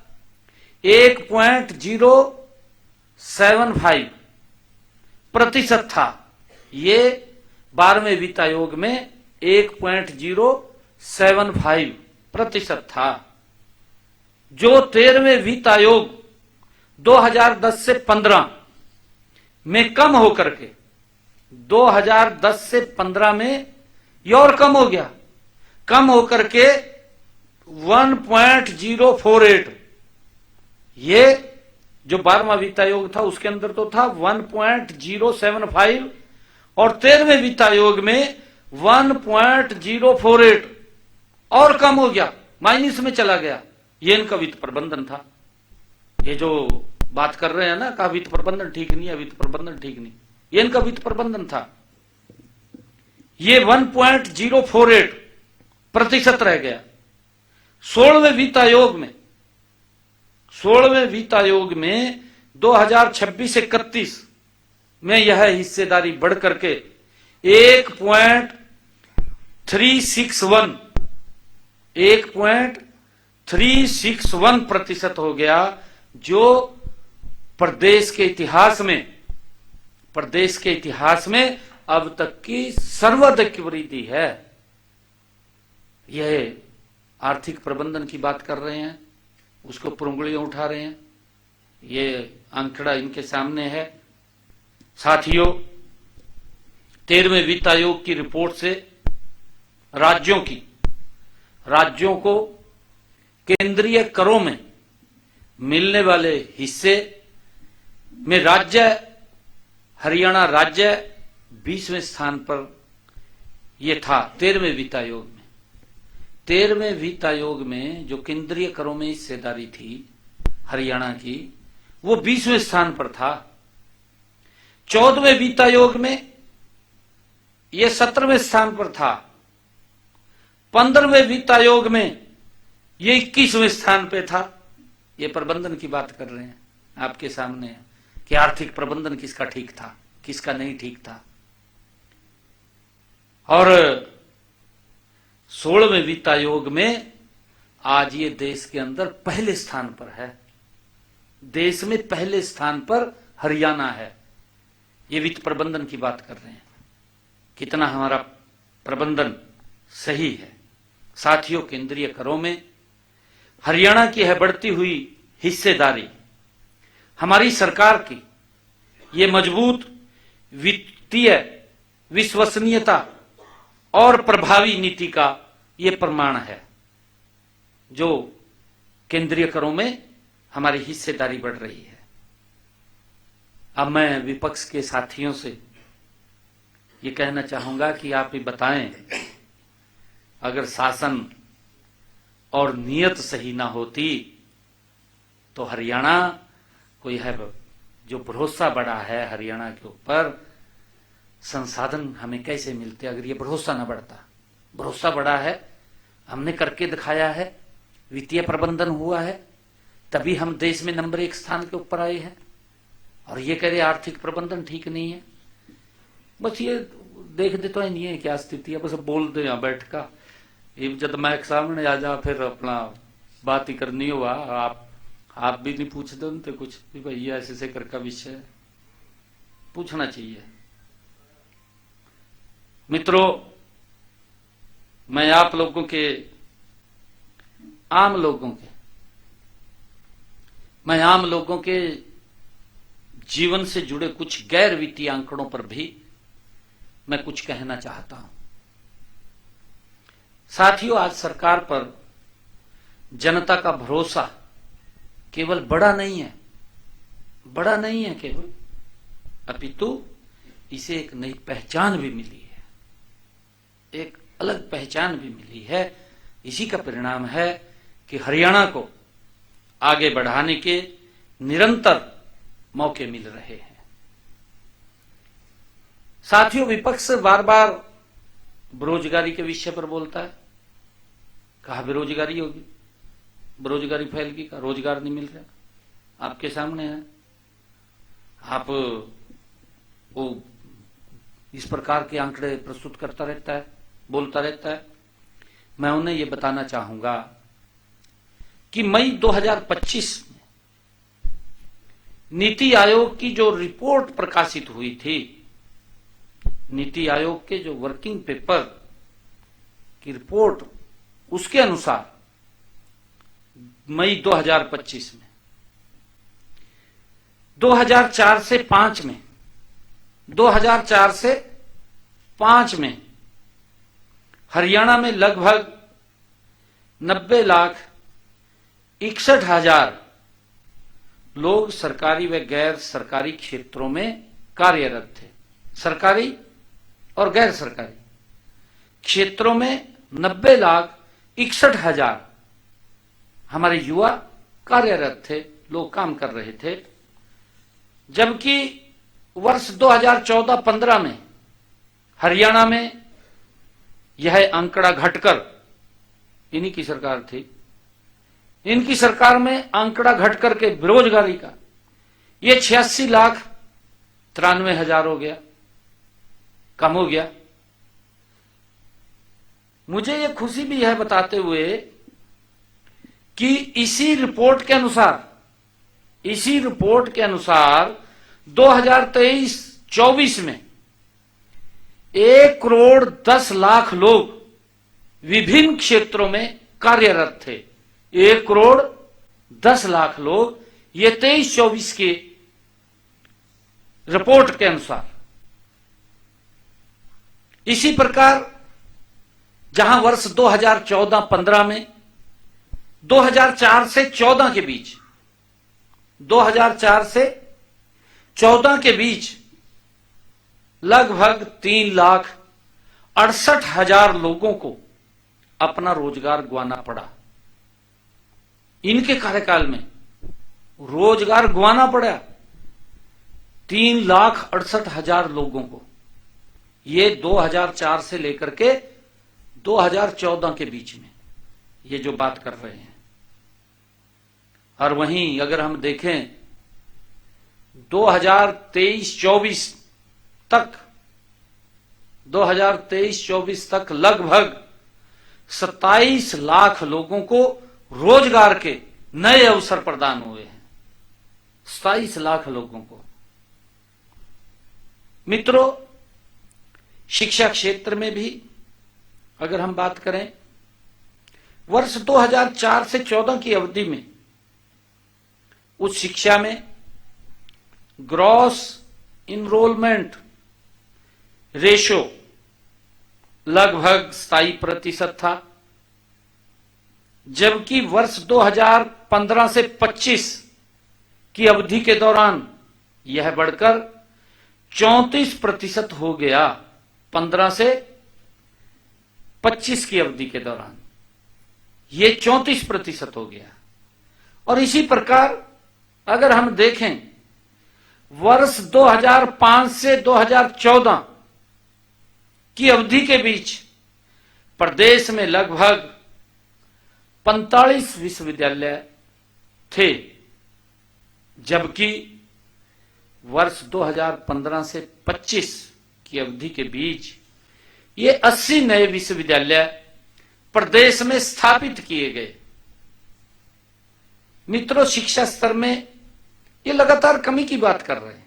1.075% था। ये 12वें वित्त आयोग में 1.075% था, जो 13वें वित्त आयोग 2010 से 15 में कम होकर के 2010 से 15 में ये और कम हो गया, कम होकर के 1.048। ये जो 12वां वित्त आयोग था उसके अंदर तो था 1.075 और 13वें वित्त आयोग में 1.048 और कम हो गया, माइनस में चला गया। ये इनका वित्त प्रबंधन था। ये जो बात कर रहे हैं ना, का वित्त प्रबंधन ठीक नहीं है, वित्त प्रबंधन ठीक नहीं, ये इनका वित्त प्रबंधन था। ये 1.048% रह गया। 16वें वित्त आयोग में 2026-31 में यह हिस्सेदारी बढ़ करके 1.361% हो गया, जो प्रदेश के इतिहास में अब तक की सर्वाधिक वृद्धि है। यह आर्थिक प्रबंधन की बात कर रहे हैं, उसको पर उंगलियां उठा रहे हैं। ये आंकड़ा इनके सामने है। साथियों, 13वें वित्त आयोग की रिपोर्ट से राज्यों को केंद्रीय करों में मिलने वाले हिस्से में हरियाणा राज्य 20वें स्थान पर यह था। 13वें वित्त आयोग में 13वें वित्त आयोग में जो केंद्रीय करों में हिस्सेदारी थी हरियाणा की, वो 20वें स्थान पर था। 14वें वित्त आयोग में यह 17वें स्थान पर था। 15वें वित्त आयोग में यह 21वें स्थान पे था। ये प्रबंधन की बात कर रहे हैं, आपके सामने है कि आर्थिक प्रबंधन किसका ठीक था, किसका नहीं ठीक था। और 16वें वित्त आयोग में आज ये देश के अंदर पहले स्थान पर है। देश में पहले स्थान पर हरियाणा है। ये वित्त प्रबंधन की बात कर रहे हैं, कितना हमारा प्रबंधन सही है। साथियों, केंद्रीय करों में हरियाणा की है बढ़ती हुई हिस्सेदारी हमारी सरकार की ये मजबूत वित्तीय विश्वसनीयता और प्रभावी नीति का ये प्रमाण है, जो केंद्रीय करों में हमारी हिस्सेदारी बढ़ रही है। अब मैं विपक्ष के साथियों से ये कहना चाहूंगा कि आप ही बताएं, अगर शासन और नियत सही ना होती तो हरियाणा को यह जो भरोसा बढ़ा है हरियाणा के ऊपर, संसाधन हमें कैसे मिलते अगर ये भरोसा ना बढ़ता। भरोसा बढ़ा है, हमने करके दिखाया है, वित्तीय प्रबंधन हुआ है, तभी हम देश में नंबर 1 स्थान के ऊपर आए हैं। और ये कह रहे आर्थिक प्रबंधन ठीक नहीं है। बस ये देख दे तो नहीं है क्या स्थिति है, बस बोल दे यहाँ बैठ का, जब मैं सामने आ जा फिर अपना बात ही करनी हो। आप भी नहीं पूछते उनसे कुछ भी, भैया ऐसे कर विषय पूछना चाहिए। मित्रों, मैं आप लोगों के आम लोगों के जीवन से जुड़े कुछ गैर वित्तीय आंकड़ों पर भी मैं कुछ कहना चाहता हूं। साथियों, आज सरकार पर जनता का भरोसा केवल बड़ा नहीं है केवल, अपितु इसे एक नई पहचान भी मिली है, एक अलग पहचान भी मिली है। इसी का परिणाम है कि हरियाणा को आगे बढ़ाने के निरंतर मौके मिल रहे हैं। साथियों, विपक्ष बार बार बेरोजगारी के विषय पर बोलता है। कहा बेरोजगारी होगी, बेरोजगारी फैल गई का, रोजगार नहीं मिल रहा, आपके सामने है। आप वो इस प्रकार के आंकड़े प्रस्तुत करता रहता है, बोलता रहता है। मैं उन्हें ये बताना चाहूंगा कि मई 2025 में नीति आयोग की जो रिपोर्ट प्रकाशित हुई थी, नीति आयोग के जो वर्किंग पेपर की रिपोर्ट, उसके अनुसार मई 2025 में 2004 से 5 में 2004 से 5 में हरियाणा में लगभग 90,61,000 लोग सरकारी व गैर सरकारी क्षेत्रों में कार्यरत थे। सरकारी और गैर सरकारी क्षेत्रों में 90,61,000 हमारे युवा कार्यरत थे, लोग काम कर रहे थे। जबकि वर्ष 2014-15 में हरियाणा में यह आंकड़ा घटकर, इन्हीं की सरकार थी, इनकी सरकार में आंकड़ा घटकर के बेरोजगारी का ये 86,93,000 हो गया, कम हो गया। मुझे ये खुशी भी है बताते हुए कि इसी रिपोर्ट के अनुसार 2023-24 में 1,10,00,000 लोग विभिन्न क्षेत्रों में कार्यरत थे। 1,10,00,000 लोग, ये 23-24 के रिपोर्ट के अनुसार। इसी प्रकार जहां वर्ष 2014-15 में 2004 से 14 के बीच 2004 से 14 के बीच लगभग 3,68,000 लोगों को अपना रोजगार गंवाना पड़ा। इनके कार्यकाल में रोजगार गंवाना पड़ा 3,68,000 लोगों को। ये 2004 से लेकर के 2014 के बीच में ये जो बात कर रहे हैं। और वहीं अगर हम देखें 2023-24 तक लगभग 27 लाख लोगों को रोजगार के नए अवसर प्रदान हुए हैं। 27 लाख लोगों को। मित्रों, शिक्षा क्षेत्र में भी अगर हम बात करें, वर्ष 2004 से 14 की अवधि में उच्च शिक्षा में ग्रॉस इनरोलमेंट रेशो लगभग 27% था। जबकि वर्ष 2015 से 25 की अवधि के दौरान यह बढ़कर 34% हो गया। 15 से 25 की अवधि के दौरान यह 34% हो गया। और इसी प्रकार अगर हम देखें वर्ष 2005 से 2014 की अवधि के बीच प्रदेश में लगभग 45 विश्वविद्यालय थे। जबकि वर्ष 2015 से 25 की अवधि के बीच ये 80 नए विश्वविद्यालय प्रदेश में स्थापित किए गए। मित्रों, शिक्षा स्तर में ये लगातार कमी की बात कर रहे हैं।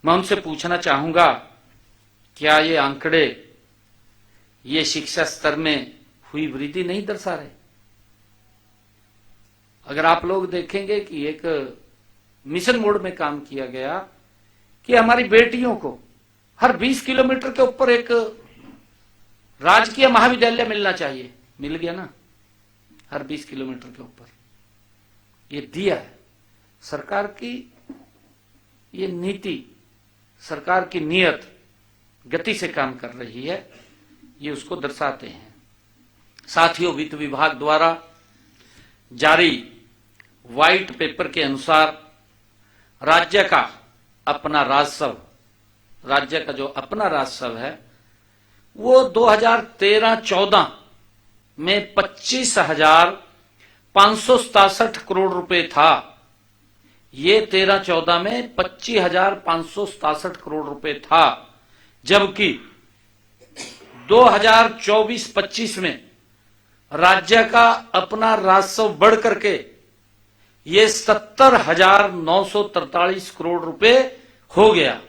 मैं उनसे पूछना चाहूंगा, क्या ये आंकड़े ये शिक्षा स्तर में हुई वृद्धि नहीं दर्शा रहे? अगर आप लोग देखेंगे कि एक मिशन मोड में काम किया गया कि हमारी बेटियों को हर 20 किलोमीटर के ऊपर एक राजकीय महाविद्यालय मिलना चाहिए, मिल गया ना, हर 20 किलोमीटर के ऊपर ये दिया है। सरकार की ये नीति, सरकार की नियत गति से काम कर रही है, ये उसको दर्शाते हैं। साथियों, वित्त विभाग द्वारा जारी व्हाइट पेपर के अनुसार राज्य का जो अपना राजस्व है वो 2013-14 में 25,567 करोड़ रुपए था। ये 13-14 में 25,567 करोड़ रुपए था, जबकि 2024-25 में राज्य का अपना राजस्व बढ़ करके ये 70,943 करोड़ रुपए हो गया।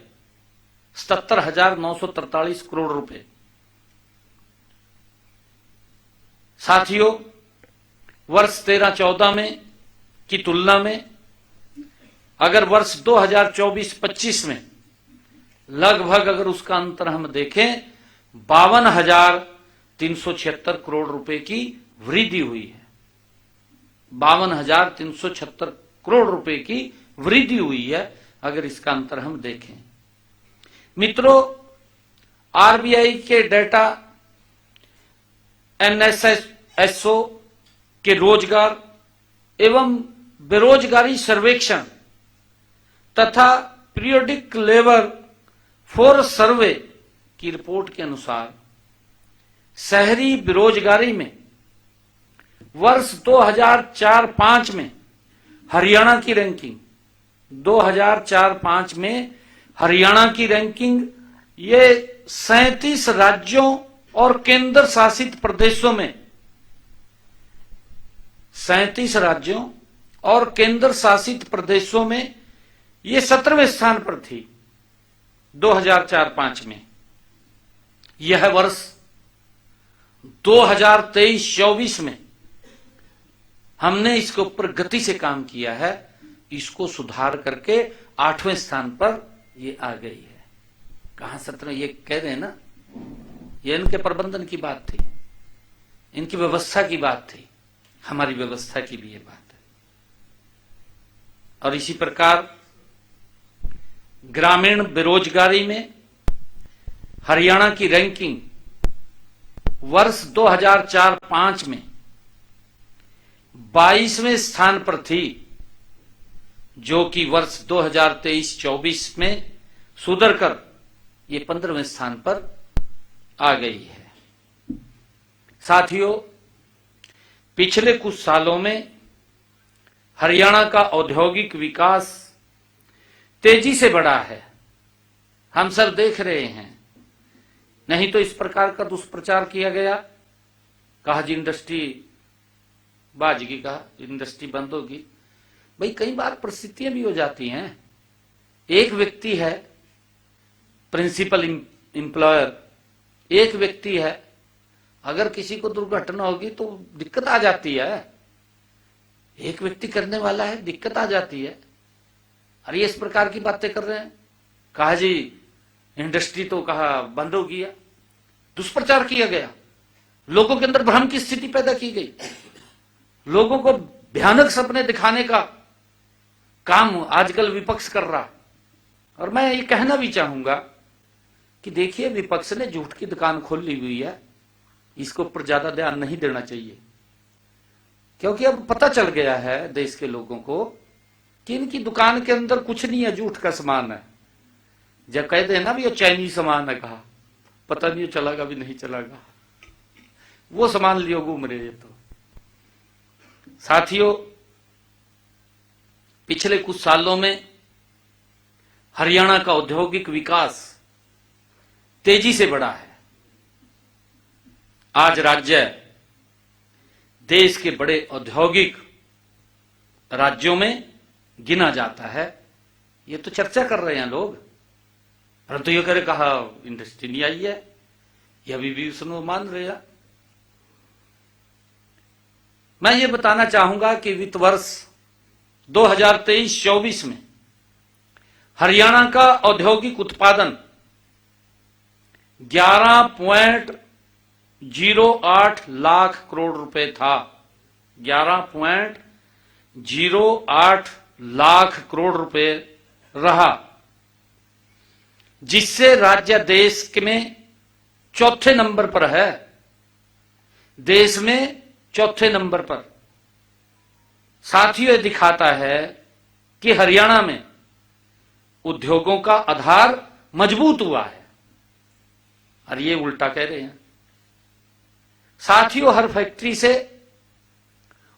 70,943 करोड़ रुपए। साथियों, वर्ष 13-14 में की तुलना में अगर वर्ष 2024-25 में लगभग अगर उसका अंतर हम देखें 52,376 करोड़ रुपए की वृद्धि हुई है। 52,376 करोड़ रुपए की वृद्धि हुई है अगर इसका अंतर हम देखें। मित्रों, आरबीआई के डेटा, एनएसएसओ के रोजगार एवं बेरोजगारी सर्वेक्षण तथा पीरियोडिक लेबर फोर्स सर्वे की रिपोर्ट के अनुसार शहरी बेरोजगारी में वर्ष 2004-05 में हरियाणा की रैंकिंग, 2004-05 में हरियाणा की रैंकिंग ये 37 राज्यों और केंद्र शासित प्रदेशों में, 37 राज्यों और केंद्र शासित प्रदेशों में ये 17वें स्थान पर थी 2004-05 में। यह वर्ष 2023-24 में हमने इसके ऊपर गति से काम किया है, इसको सुधार करके 8वें स्थान पर ये आ गई है। कहां 17, ये कह रहे हैं ना, ये इनके प्रबंधन की बात थी, इनकी व्यवस्था की बात थी, हमारी व्यवस्था की भी ये बात है। और इसी प्रकार ग्रामीण बेरोजगारी में हरियाणा की रैंकिंग वर्ष 2004-05 में 22वें स्थान पर थी, जो कि वर्ष 2023-24 में सुधर कर ये 15वें स्थान पर आ गई है। साथियों, पिछले कुछ सालों में हरियाणा का औद्योगिक विकास तेजी से बढ़ा है, हम सब देख रहे हैं। नहीं तो इस प्रकार का दुष्प्रचार किया गया, कहा जी इंडस्ट्री बाजगी, कहा इंडस्ट्री बंद होगी। भाई कई बार परिस्थितियां भी हो जाती हैं। एक व्यक्ति है प्रिंसिपल एम्प्लॉयर, एक व्यक्ति है, अगर किसी को दुर्घटना होगी तो दिक्कत आ जाती है। एक व्यक्ति करने वाला है, दिक्कत आ जाती है। अरे इस प्रकार की बातें कर रहे हैं, कहा जी इंडस्ट्री तो कहा बंद हो गया, दुष्प्रचार किया गया, लोगों के अंदर भ्रम की स्थिति पैदा की गई, लोगों को भयानक सपने दिखाने का काम आजकल विपक्ष कर रहा। और मैं ये कहना भी चाहूंगा कि देखिए, विपक्ष ने झूठ की दुकान खोल ली हुई है, इसके ऊपर ज्यादा ध्यान नहीं देना चाहिए, क्योंकि अब पता चल गया है देश के लोगों को कि इनकी दुकान के अंदर कुछ नहीं है, झूठ का सामान है। जब कहते हैं ना भी ये चाइनीज सामान है, कहा पता नहीं चलेगा भी नहीं चलेगा, वो सामान लियो घूम रहे हैं। तो साथियों, पिछले कुछ सालों में हरियाणा का औद्योगिक विकास तेजी से बढ़ा है। आज राज्य देश के बड़े औद्योगिक राज्यों में गिना जाता है। ये तो चर्चा कर रहे हैं लोग, परंतु ये करे कहा इंडस्ट्री नहीं आई है, ये अभी भी उसमें मान रहे हैं। मैं ये बताना चाहूंगा कि वित्त वर्ष 2023-24 में हरियाणा का औद्योगिक उत्पादन 11.08 लाख करोड़ रुपए था। 11.08 लाख करोड़ रुपए रहा, जिससे राज्य देश में चौथे नंबर पर है, देश में चौथे नंबर पर। साथियों, यह दिखाता है कि हरियाणा में उद्योगों का आधार मजबूत हुआ है। और ये उल्टा कह रहे हैं, साथियों, हर फैक्ट्री से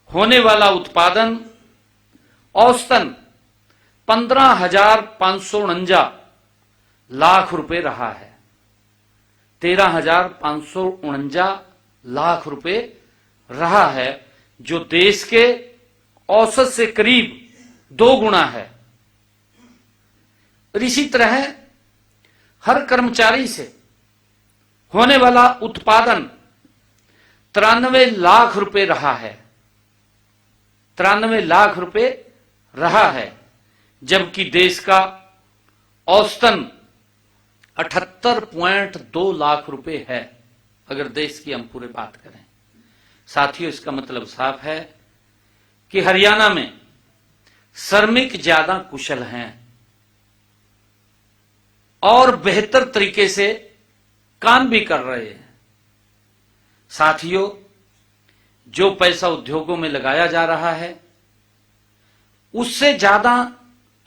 होने वाला उत्पादन औसतन 15,549 लाख रुपए रहा है। 13,549 लाख रुपए रहा है, जो देश के औसत से करीब 2 गुना है। इसी तरह हर कर्मचारी से होने वाला उत्पादन 93 लाख रुपए रहा है। 93 लाख रुपए रहा है, जबकि देश का औसतन 78.2 लाख रुपए है, अगर देश की हम पूरे बात करें। साथियों, इसका मतलब साफ है कि हरियाणा में श्रमिक ज्यादा कुशल हैं और बेहतर तरीके से काम भी कर रहे हैं। साथियों, जो पैसा उद्योगों में लगाया जा रहा है, उससे ज्यादा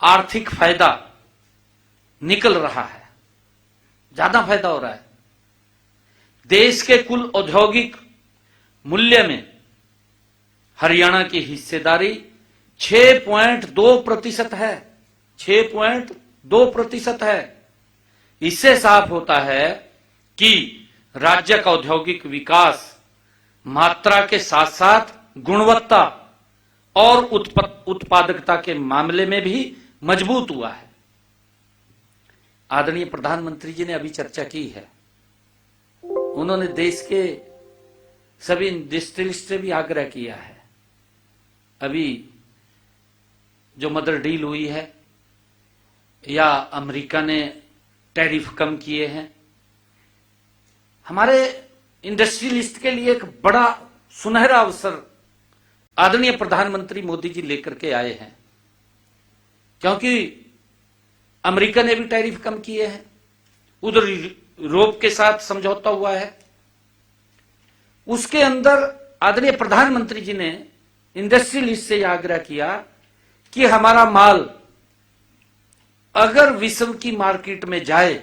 आर्थिक फायदा निकल रहा है, ज्यादा फायदा हो रहा है। देश के कुल औद्योगिक मूल्य में हरियाणा की हिस्सेदारी 6.2% है। 6.2% है। इससे साफ होता है कि राज्य का औद्योगिक विकास मात्रा के साथ साथ गुणवत्ता और उत्पादकता के मामले में भी मजबूत हुआ है। आदरणीय प्रधानमंत्री जी ने अभी चर्चा की है। उन्होंने देश के सभी इंडस्ट्रियलिस्ट से भी आग्रह किया है। अभी जो मदर डील हुई है या अमेरिका ने टैरिफ कम किए हैं, हमारे इंडस्ट्रियलिस्ट के लिए एक बड़ा सुनहरा अवसर आदरणीय प्रधानमंत्री मोदी जी लेकर के आए हैं, क्योंकि अमेरिका ने भी टैरिफ कम किए हैं, उधर यूरोप के साथ समझौता हुआ है। उसके अंदर आदरणीय प्रधानमंत्री जी ने इंडस्ट्रियलिस्ट से आग्रह किया कि हमारा माल अगर विश्व की मार्केट में जाए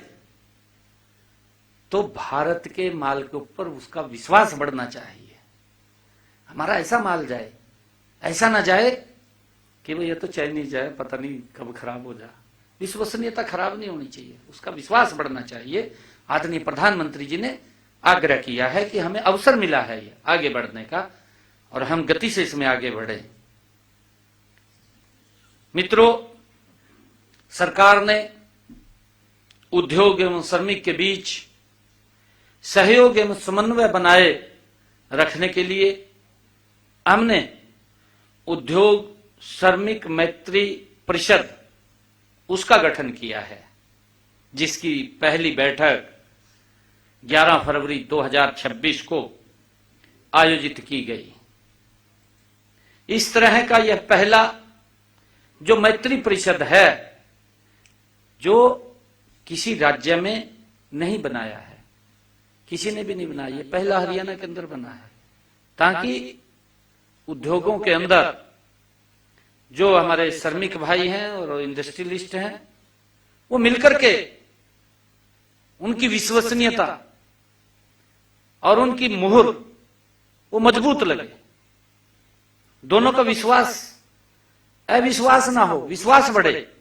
तो भारत के माल के ऊपर उसका विश्वास बढ़ना चाहिए। हमारा ऐसा माल जाए, ऐसा ना जाए कि भाई ये तो चाइनीज है, पता नहीं कब खराब हो जाए। विश्वसनीयता खराब नहीं होनी चाहिए, उसका विश्वास बढ़ना चाहिए। आदरणीय प्रधानमंत्री जी ने आग्रह किया है कि हमें अवसर मिला है ये आगे बढ़ने का, और हम गति से इसमें आगे बढ़े। मित्रों, सरकार ने उद्योग एवं श्रमिक के बीच सहयोग एवं समन्वय बनाए रखने के लिए हमने उद्योग श्रमिक मैत्री परिषद उसका गठन किया है, जिसकी पहली बैठक 11 फरवरी 2026 को आयोजित की गई। इस तरह का यह पहला जो मैत्री परिषद है, जो किसी राज्य में नहीं बनाया है, किसी ने भी नहीं बनाया, ये पहला हरियाणा के अंदर बना है, ताकि उद्योगों के अंदर जो हमारे श्रमिक भाई हैं और इंडस्ट्रियलिस्ट हैं, वो मिलकर के उनकी विश्वसनीयता और उनकी मुहर वो मजबूत लगे। दोनों का विश्वास, अविश्वास ना हो, विश्वास बढ़े,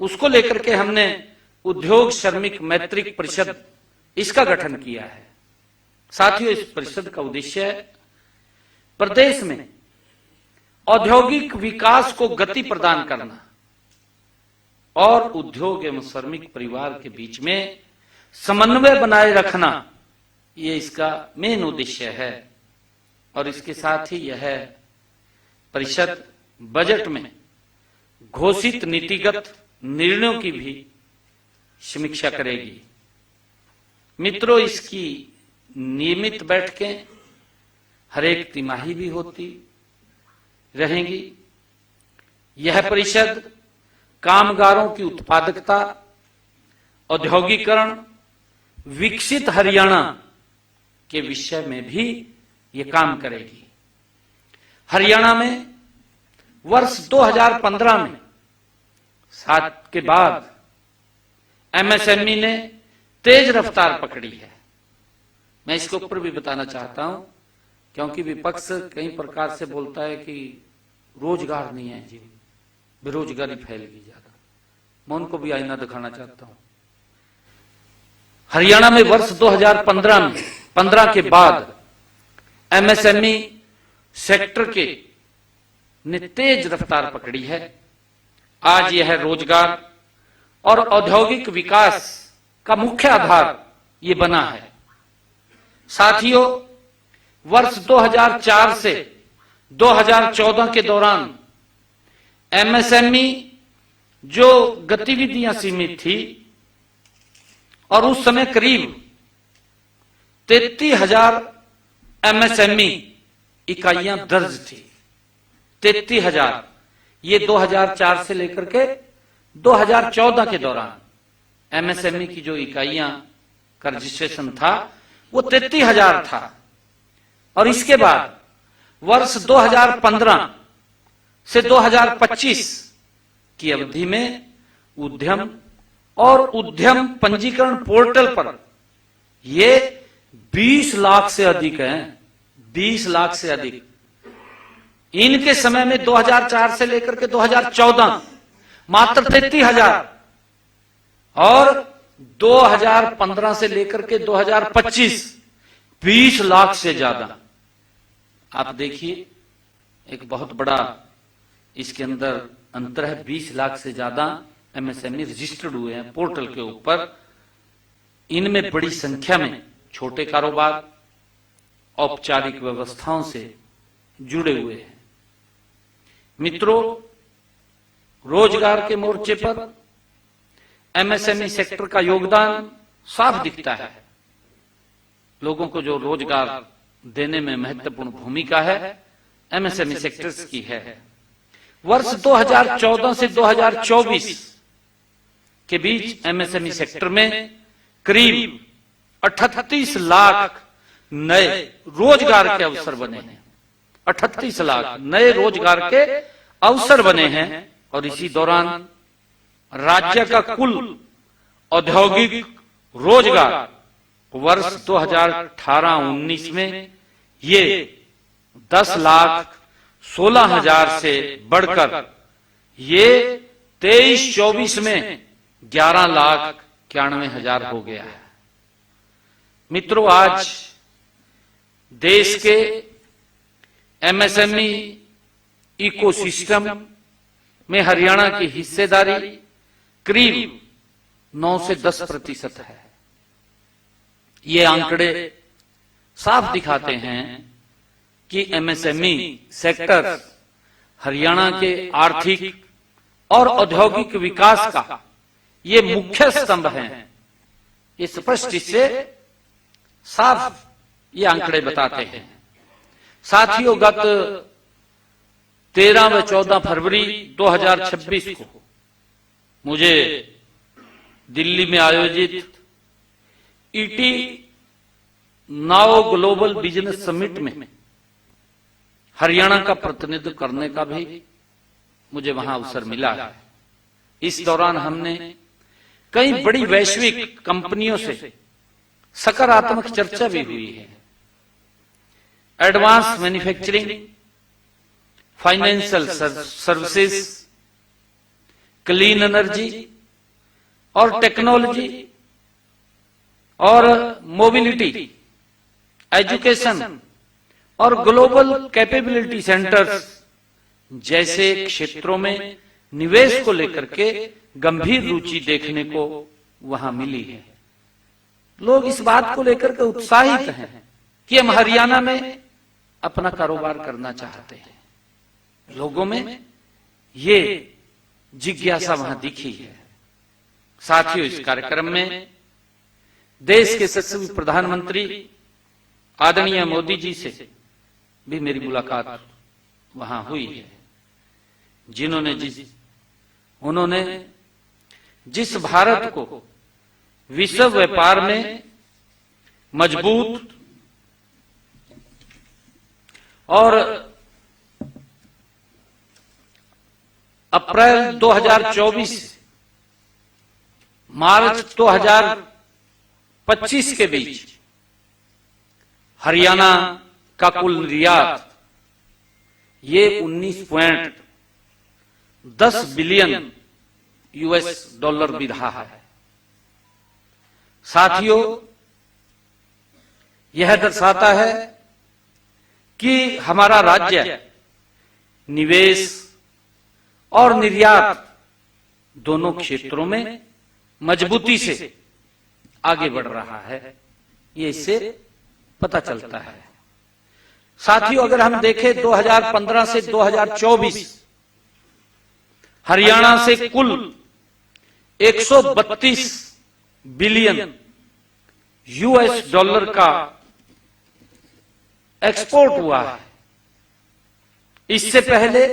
उसको लेकर के हमने उद्योग श्रमिक मैत्री परिषद इसका गठन किया है। साथियों, इस परिषद का उद्देश्य है प्रदेश में औद्योगिक विकास को गति प्रदान करना और उद्योग एवं श्रमिक परिवार के बीच में समन्वय बनाए रखना, ये इसका मेन उद्देश्य है। और इसके साथ ही यह परिषद बजट में घोषित नीतिगत निर्णयों की भी समीक्षा करेगी। मित्रों, इसकी नियमित बैठकें हर एक तिमाही भी होती रहेंगी। यह परिषद कामगारों की उत्पादकता, औद्योगिकरण, विकसित हरियाणा के विषय में भी यह काम करेगी। हरियाणा में वर्ष 2015 में 7 के बाद एमएसएमई ने तेज रफ्तार पकड़ी है। मैं इसके ऊपर भी बताना चाहता हूं, क्योंकि विपक्ष कई प्रकार से बोलता है कि रोजगार नहीं है जी, बेरोजगारी फैल गई ज्यादा। मैं उनको भी आईना दिखाना चाहता हूं। हरियाणा में वर्ष 2015 के बाद एमएसएमई सेक्टर के ने तेज रफ्तार पकड़ी है। आज यह रोजगार और औद्योगिक विकास का मुख्य आधार ये बना है। साथियों, वर्ष 2004 से 2014 के दौरान एमएसएमई जो गतिविधियां सीमित थी और उस समय करीब 33,000 एमएसएमई इकाइयां दर्ज थी। 33,000, ये 2004 से लेकर के 2014 के दौरान एमएसएमई की जो इकाइयां का रजिस्ट्रेशन था वो 33,000 था। और इसके बाद वर्ष 2015 से 2025 की अवधि में उद्यम और उद्यम पंजीकरण पोर्टल पर ये 20 लाख से अधिक हैं। 20 लाख से अधिक। इनके समय में 2004 से लेकर के 2014 मात्र 33,000 और 2015 से लेकर के 2025 20 लाख से ज्यादा। आप देखिए, एक बहुत बड़ा इसके अंदर अंतर है। 20 लाख से ज्यादा एमएसएमई रजिस्टर्ड हुए हैं पोर्टल के ऊपर। इनमें बड़ी संख्या में छोटे कारोबार औपचारिक व्यवस्थाओं से जुड़े हुए हैं। मित्रों, रोजगार के मोर्चे पर एमएसएमई सेक्टर का योगदान साफ दिखता है। लोगों को जो रोजगार देने में महत्वपूर्ण भूमिका है एमएसएमई सेक्टर्स की है। वर्ष 2014 से 2024 के बीच एमएसएमई सेक्टर में करीब 38 लाख नए रोजगार के अवसर बने हैं। 38 लाख नए रोजगार के अवसर बने हैं। और इसी दौरान राज्य का कुल औद्योगिक रोजगार वर्ष 2018-19 में ये 10,16,000 से बढ़कर ये 23-24 में 11,91,000 हो गया है। मित्रों, आज देश के एमएसएमई इकोसिस्टम में हरियाणा की हिस्सेदारी करीब 9 से 10% है। ये आंकड़े साफ दिखाते हैं कि एमएसएमई सेक्टर हरियाणा के आर्थिक और औद्योगिक विकास का ये मुख्य स्तंभ हैं। ये स्पष्ट इससे साफ ये आंकड़े बताते हैं। साथियों, गत 13 व 14 फरवरी 2026 को मुझे दिल्ली में आयोजित ET now global business summit में हरियाणा का प्रतिनिधित्व करने का भी मुझे वहां अवसर मिला है। इस दौरान हमने कई बड़ी वैश्विक कंपनियों से सकारात्मक चर्चा भी हुई है। Advance manufacturing, financial services, clean energy और टेक्नोलॉजी और मोबिलिटी, एजुकेशन और ग्लोबल कैपेबिलिटी सेंटर्स जैसे क्षेत्रों में निवेश को लेकर के गंभीर रुचि देखने को वहां मिली है। लोग इस बात को लेकर के उत्साहित हैं कि हम हरियाणा में अपना कारोबार करना चाहते हैं। लोगों में ये जिज्ञासा वहां दिखी है। साथियों, इस कार्यक्रम में देश के यशस्वी प्रधानमंत्री आदरणीय मोदी जी से भी मेरी मुलाकात वहां हुई है, उन्होंने जिस भारत को विश्व व्यापार में मजबूत और अप्रैल 2024 मार्च 2025 के बीच हरियाणा का कुल निर्यात ये 19.10 बिलियन यूएस डॉलर भी रहा है। साथियों, यह दर्शाता है कि हमारा राज्य निवेश और निर्यात दोनों क्षेत्रों में मजबूती से आगे बढ़ रहा है, ये इससे पता चलता है। साथियों, अगर हम देखें 2015 से 2024 हरियाणा से कुल 132 बिलियन यूएस डॉलर का एक्सपोर्ट हुआ है। इससे पहले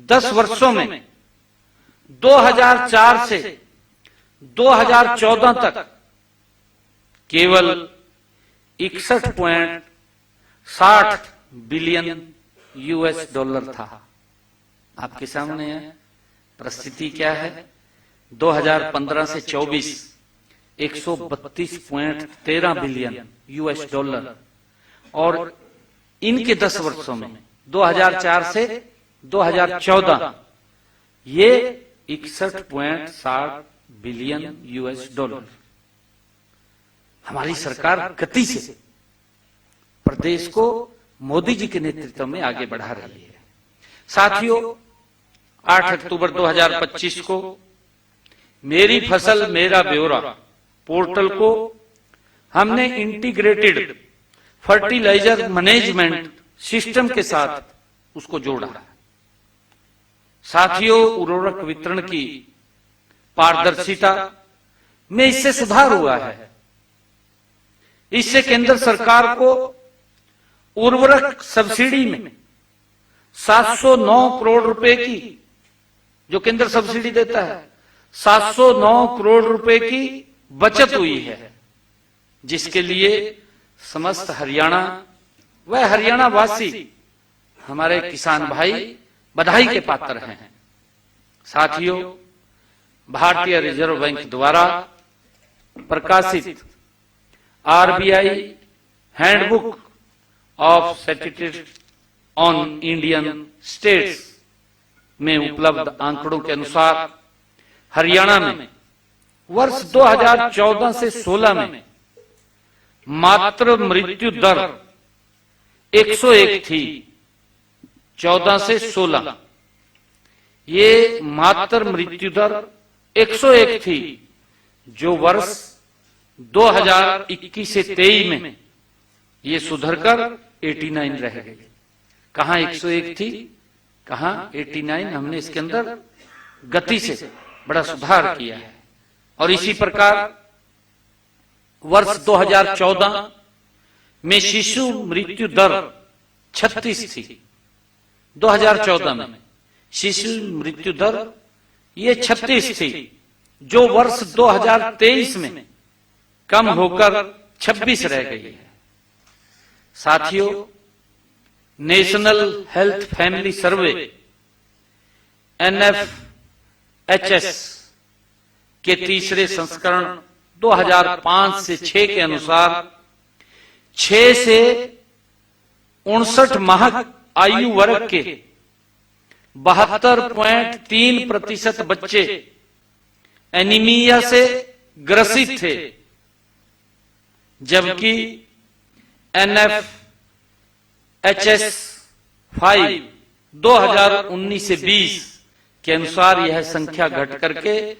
10 वर्षों में 2004 से 2014 तक केवल 61.60 बिलियन यूएस डॉलर था। आपके सामने है परिस्थिति क्या है। 2015 से 24 132.13 बिलियन यूएस डॉलर, और इनके 10 वर्षों में 2004 से 2014 ये 61.60 बिलियन यूएस डॉलर। हमारी सरकार गति से प्रदेश को मोदी जी के नेतृत्व में आगे बढ़ा रही है। साथियों, 8 अक्टूबर 2025 को मेरी फसल मेरा ब्यौरा पोर्टल को हमने इंटीग्रेटेड फर्टिलाइजर मैनेजमेंट सिस्टम के साथ उसको जोड़ा। साथियों, उर्वरक वितरण की पारदर्शिता में इससे सुधार हुआ है। इससे केंद्र सरकार को उर्वरक सब्सिडी में 709 करोड़ रुपए की, जो केंद्र सब्सिडी देता है, 709 करोड़ रुपए की बचत हुई है, जिसके लिए समस्त हरियाणा व हरियाणा वासी हमारे किसान भाई बधाई के पात्र हैं। साथियों, भारतीय रिजर्व बैंक द्वारा प्रकाशित RBI handbook of statistics on Indian states में उपलब्ध आंकड़ों के अनुसार हरियाणा में वर्ष 2014 से 16 में मात्र मृत्यु दर 101 थी। 14 से 16 ये मात्र मृत्यु दर 101 थी, जो वर्ष 2021 से 23 में ये सुधरकर 89 रह गई। कहां 101 थी, कहां 89। हमने इसके अंदर गति से बड़ा सुधार किया है। और इसी प्रकार वर्ष 2014 में शिशु मृत्यु दर 36 थी। 2014 में शिशु मृत्यु दर ये 36 थी, जो वर्ष 2023 में कम होकर 26 रह गई है। साथियों, नेशनल हेल्थ फैमिली सर्वे NFHS के तीसरे संस्करण 2005 से 6 के अनुसार 6 से 59 माह आयु वर्ग के 72.3% बच्चे एनीमिया से ग्रसित थे, जबकि NFHS 5 2019 से 20 के अनुसार यह संख्या घट करके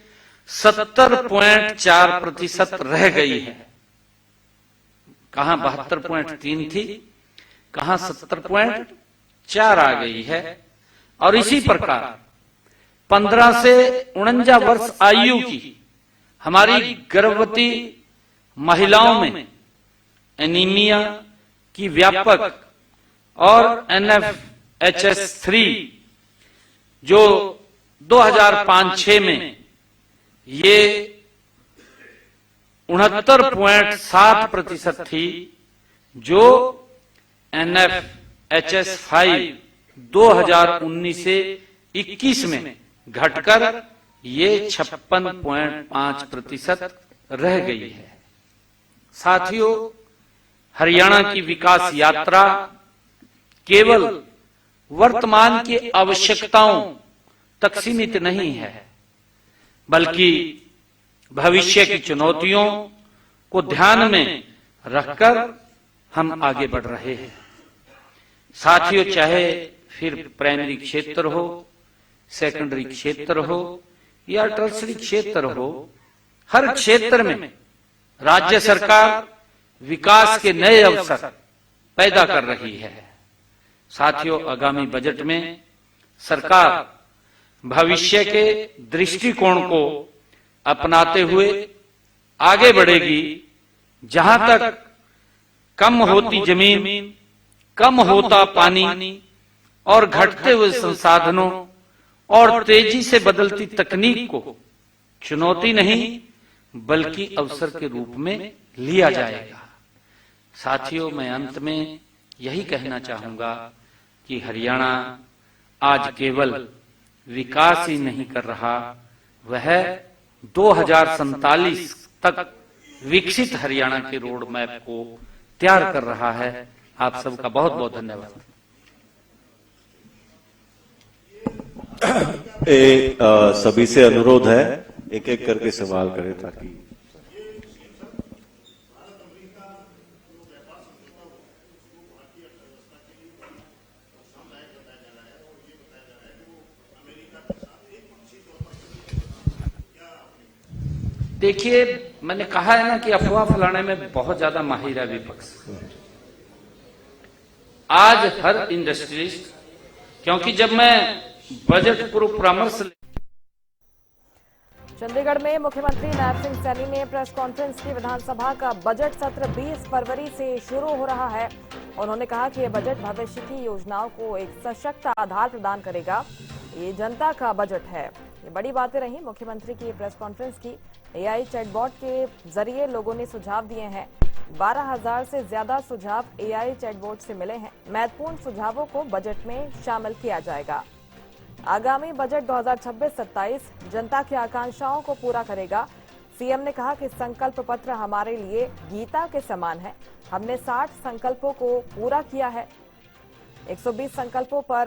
70.4% रह गई है। कहां 72.3 थी, कहां 70.4 आ गई है। और इसी प्रकार 15 से 49 वर्ष आयु की हमारी गर्भवती महिलाओं में एनीमिया की व्यापक और NFHS 3 जो 2005-6 में ये 69.7% थी, जो NFHS 5 2019 से 21 में घटकर ये 56.5% रह गई है। साथियों, हरियाणा की विकास यात्रा केवल वर्तमान की आवश्यकताओं तक सीमित नहीं है, बल्कि भविष्य की चुनौतियों को ध्यान में रखकर हम आगे बढ़ रहे हैं। साथियों, चाहे फिर प्राइमरी क्षेत्र हो, सेकेंडरी क्षेत्र हो या टर्सरी क्षेत्र हो, हर क्षेत्र में राज्य सरकार विकास के नए अवसर पैदा कर रही है। साथियों, आगामी बजट में सरकार भविष्य के दृष्टिकोण को अपनाते हुए आगे बढ़ेगी, जहां तक कम होती जमीन, कम होता पानी और घटते हुए संसाधनों और तेजी से बदलती तकनीक को चुनौती नहीं बल्कि अवसर के रूप में लिया जाएगा। साथियों, मैं अंत में यही कहना चाहूंगा कि हरियाणा आज केवल विकास ही नहीं कर रहा, वह 2047 तक विकसित हरियाणा के रोड मैप को तैयार कर रहा है। आप सबका बहुत बहुत धन्यवाद। सभी से अनुरोध है एक एक करके सवाल करें ताकि देखिए, मैंने कहा है ना कि अफवाह फैलाने में बहुत ज्यादा माहिर है विपक्ष। आज हर इंडस्ट्रियलिस्ट, क्योंकि जब मैं बजट पूर्व परामर्श चंडीगढ़ में मुख्यमंत्री नायब सिंह सैनी ने प्रेस कॉन्फ्रेंस की। विधानसभा का बजट सत्र 20 फरवरी से शुरू हो रहा है। उन्होंने कहा कि यह बजट भविष्य की योजनाओं को एक सशक्त आधार प्रदान करेगा। ये जनता का बजट है। ये बड़ी बातें रही मुख्यमंत्री की प्रेस कॉन्फ्रेंस की। एआई चैटबॉट के जरिए लोगों ने सुझाव दिए हैं। 12,000 से ज्यादा सुझाव एआई चैटबॉट से मिले हैं। महत्वपूर्ण सुझावों को बजट में शामिल किया जाएगा। आगामी बजट 2026-27 जनता की आकांक्षाओं को पूरा करेगा। सीएम ने कहा कि संकल्प पत्र हमारे लिए गीता के समान है। हमने 60 संकल्पों को पूरा किया है। 120 संकल्पों पर